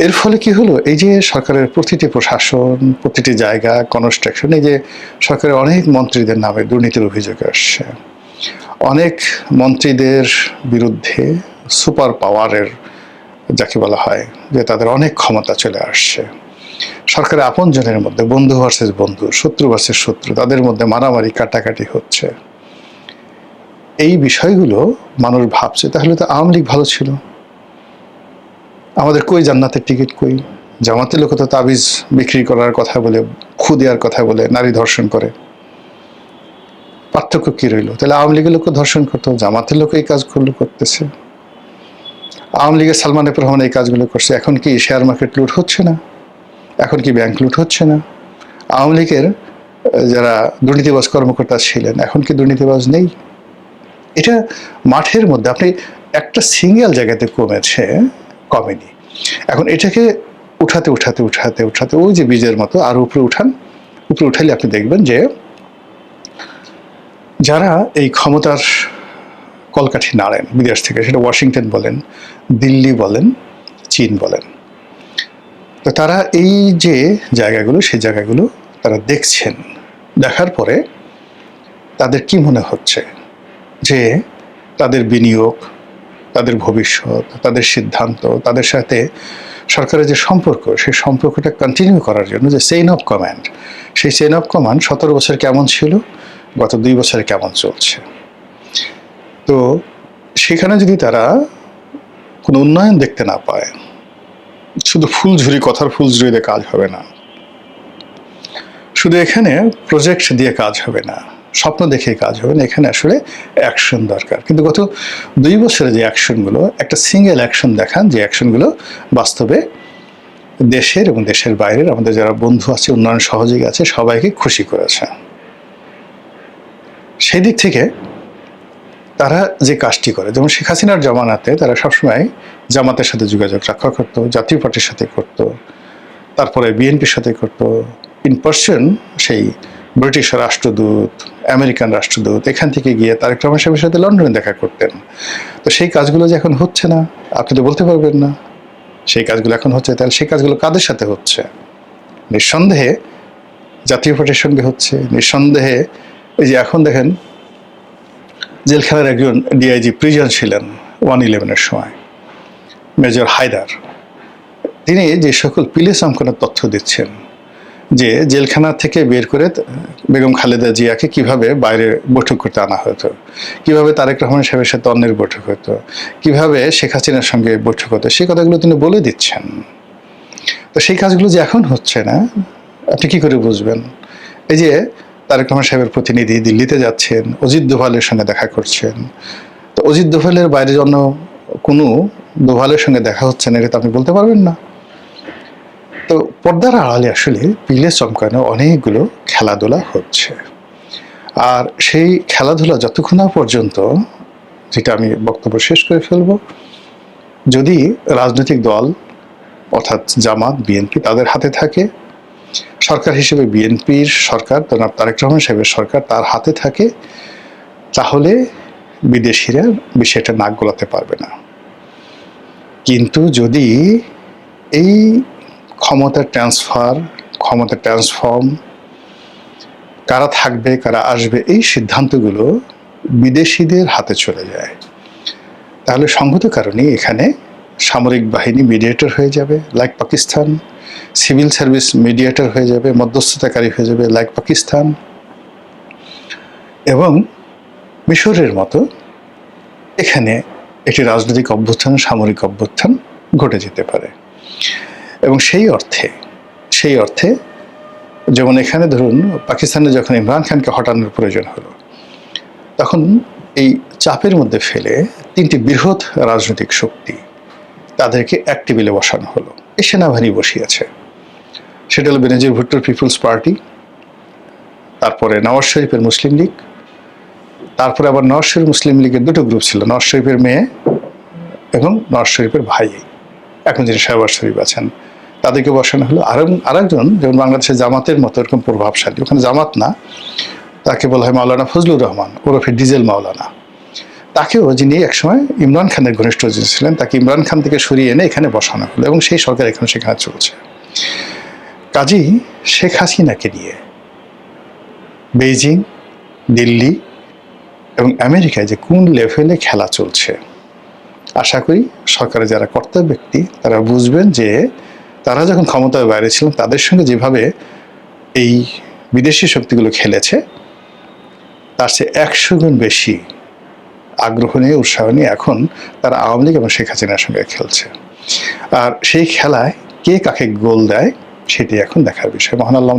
Speaker 1: এর ফলে কি হলো, এই যে সরকারের প্রতিটি প্রশাসন, প্রতিটি জায়গা, কনস্ট্রাকশন, এই যে সরকারের অনেক মন্ত্রীদের নামে দুর্নীতির অভিযোগ আসছে, অনেক মন্ত্রীদের বিরুদ্ধে সুপার পাওয়ারের, যাকে বলা হয় যে তাদের অনেক ক্ষমতা চলে আসছে, সরকারের আপনজনের মধ্যে বন্ধু ভার্সেস বন্ধু, শত্রু ভার্সেস শত্রু, তাদের মধ্যে মারামারি কাটাকাটি হচ্ছে। এই বিষয়গুলো মানুষ ভাবছে তাহলে তো আওয়ামী লীগ ভালো ছিল, আমাদের কই জান্নাতের টিকিট কই? জামাতের লোক তো তাবিজ বিক্রি করার কথা বলে, খু দেওয়ার কথা বলে নারী ধর্ষণ করে, পার্থক্য কি রইল? তাহলে আওয়ামী লীগের লোক ধর্ষণ করতো, জামাতের লোক এই কাজগুলো করতেছে। আওয়ামী লীগের সালমান এফ রহমান এই কাজগুলো করছে, এখন কি শেয়ার মার্কেট লুট হচ্ছে না? এখন কি ব্যাংক লুট হচ্ছে না? আওয়ামী লীগের যারা দুর্নীতিবাজ কর্মকর্তা ছিলেন, এখন কি দুর্নীতিবাজ নেই? এটা মাঠের মধ্যে আপনি একটা সিঙ্গেল জায়গাতে কমেছে, কমেনি। এখন এটাকে উঠাতে উঠাতে উঠাতে উঠাতে ওই যে বীজের মতো আরো উপরে উঠান, উপরে উঠাইলে আপনি দেখবেন যে যারা এই ক্ষমতার কলকাঠি নাড়েন বিদেশ থেকে, সেটা ওয়াশিংটন বলেন, দিল্লি বলেন, চীন বলেন, তো তারা এই যে জায়গাগুলো, সেই জায়গাগুলো তারা দেখছেন। দেখার পরে তাদের কি মনে হচ্ছে যে তাদের বিনিয়োগ, তাদের ভবিষ্যৎ, তাদের সিদ্ধান্ত, তাদের সাথে সরকারের যে সম্পর্ক, সেই সম্পর্কটা কন্টিনিউ করার জন্য যে চেইন অফ কমান্ড, সেই চেইন অফ কমান্ড 17 বছর কেমন ছিল, গত 2 বছরে কেমন চলছে। তো সেখানে যদি তারা কোনো উন্নয়ন দেখতে না পায়, শুধু ফুলঝুরি, কথার ফুলঝুরি দিয়ে কাজ হবে না, শুধু এখানে প্রজেক্ট দিয়ে কাজ হবে না, স্বপ্ন দেখে কাজ হবে না, এখানে আসলে অ্যাকশন দরকার। কিন্তু গত 2 বছরে যে অ্যাকশনগুলো, একটা সিঙ্গেল অ্যাকশন দেখান যে অ্যাকশনগুলো বাস্তবে দেশের এবং দেশের বাইরের আমাদের যারা বন্ধু আছে, উন্নয়ন সহযোগী আছে, সবাইকে খুশি করেছে। সেই দিক থেকে তারা যে কাজটি করে, যেমন শেখ হাসিনার জমানাতে তারা সবসময় জামাতের সাথে যোগাযোগ রক্ষা করতো, জাতীয় পার্টির সাথে করতো, তারপরে বিএনপির সাথে করতো, ইন পার্সন সেই ব্রিটিশ রাষ্ট্রদূত, আমেরিকান রাষ্ট্রদূত এখান থেকে গিয়ে তারেক রহমান সাহেবের সাথে লন্ডনে দেখা করতেন। তো সেই কাজগুলো যে এখন হচ্ছে না, আপনি তো বলতে পারবেন না সেই কাজগুলো এখন হচ্ছে, তাহলে সেই কাজগুলো কাদের সাথে হচ্ছে? নিঃসন্দেহে জাতীয় পার্টির সঙ্গে হচ্ছে, নিঃসন্দেহে এই যে এখন দেখেন জেলখানার একজন ডিআইজি প্রিজন ছিলেন 1/11-এর সময়, মেজর হায়দার, তিনি যে সকল পিলে চমকানোর তথ্য দিচ্ছেন যে জেলখানা থেকে বের করে বেগম খালেদা জিয়াকে কিভাবে বাইরে বৈঠক করতে আনা হতো, কিভাবে তারেক রহমান সাহেবের সাথে অন্যের বৈঠক হতো, কিভাবে শেখ হাসিনার সঙ্গে বৈঠক হতো, সেই কথাগুলো তিনি বলে দিচ্ছেন। তো সেই কাজগুলো যে এখন হচ্ছে না, আপনি কি করে বুঝবেন? এই যে তারেক রহমান সাহেবের প্রতিনিধি দিল্লিতে যাচ্ছেন, অজিত দোভালের সঙ্গে দেখা করছেন, তো অজিত দোভালের বাইরে অন্য কোনো দোভালের সঙ্গে দেখা হচ্ছে না, এটা তো আপনি বলতে পারবেন না। তো পর্দার আড়ালে আসলে পিলে চমকানো অনেকগুলো খেলাধুলা হচ্ছে। আর সেই খেলাধুলা যতক্ষণ না পর্যন্ত, যেটা আমি বক্তব্য শেষ করে ফেলব, যদি রাজনৈতিক দল অর্থাৎ জামাত, বিএনপি তাদের হাতে থাকে, সরকার হিসেবে বিএনপির সরকার, তারেক রহমান সাহেবের সরকার তার হাতে থাকে, তাহলে বিদেশিরা বিষয়টা নাক গলাতে পারবে না। কিন্তু যদি এই ক্ষমতার ট্রান্সফর্ম, কারা থাকবে কারা আসবে, এই সিদ্ধান্তগুলো বিদেশিদের হাতে চলে যায়, তাহলে সঙ্গত কারণে এখানে সামরিক বাহিনী মিডিয়েটর হয়ে যাবে like Pakistan, civil service mediator হয়ে যাবে, মধ্যস্থতাকারী হয়ে যাবে লাইক পাকিস্তান, এবং মিশরের মতো এখানে একটি রাজনৈতিক অভ্যুত্থান, সামরিক অভ্যুত্থান ঘটে যেতে পারে। এবং সেই অর্থে যেমন এখানে ধরুন পাকিস্তানে যখন ইমরান খানকে হটানোর প্রয়োজন হলো, তখন এই চাপের মধ্যে ফেলে 3টি বৃহৎ রাজনৈতিক শক্তি তাদেরকে এক টেবিলে বসানো হলো। এই সেনাবাহিনী বসিয়েছে, সেটা হলো বেনজির ভুট্টোর পিপলস পার্টি, তারপরে নওয়াজ শরীফের মুসলিম লীগ, তারপরে আবার নওয়াজ শরীফ মুসলিম লীগের 2টো গ্রুপ ছিল, নওয়াজ শরীফের মেয়ে এবং নওয়াজ শরীফের ভাই, এখন যিনি শাহবাজ শরীফ আছেন, তাদেরকে বসানো হলো। আরেকজন যেমন বাংলাদেশের জামাতের মতো এরকম প্রভাবশালী, ওখানে জামাত না, তাকে বলা হয় মাওলানা ফজলুর রহমান ওরফে ডিজেল মাওলানা, তাকেও, যিনি একসময় ইমরান খানের ঘনিষ্ঠ ছিলেন, তাকে ইমরান খান থেকে সরিয়ে এনে এখানে বসানো হলো, এবং সেই সরকার এখন সেখানে চলছে। কাজেই শেখ হাসিনাকে নিয়ে বেইজিং, দিল্লি এবং আমেরিকায় যে কোন লেভেলে খেলা চলছে, আশা করি সরকারের যারা কর্তা ব্যক্তি তারা বুঝবেন যে তারা যখন ক্ষমতার বাইরে ছিলেন তাদের সঙ্গে যেভাবে এই বিদেশি শক্তিগুলো খেলেছে, তার চেয়ে 100 গুণ বেশি আগ্রহ নিয়ে, উৎসাহ নিয়ে এখন তারা আওয়ামী লীগ এবং শেখ হাসিনার সঙ্গে খেলছে। আর সেই খেলায় কে কাকে গোল দেয় সেটি এখন দেখার বিষয়। মহান আল্লাহ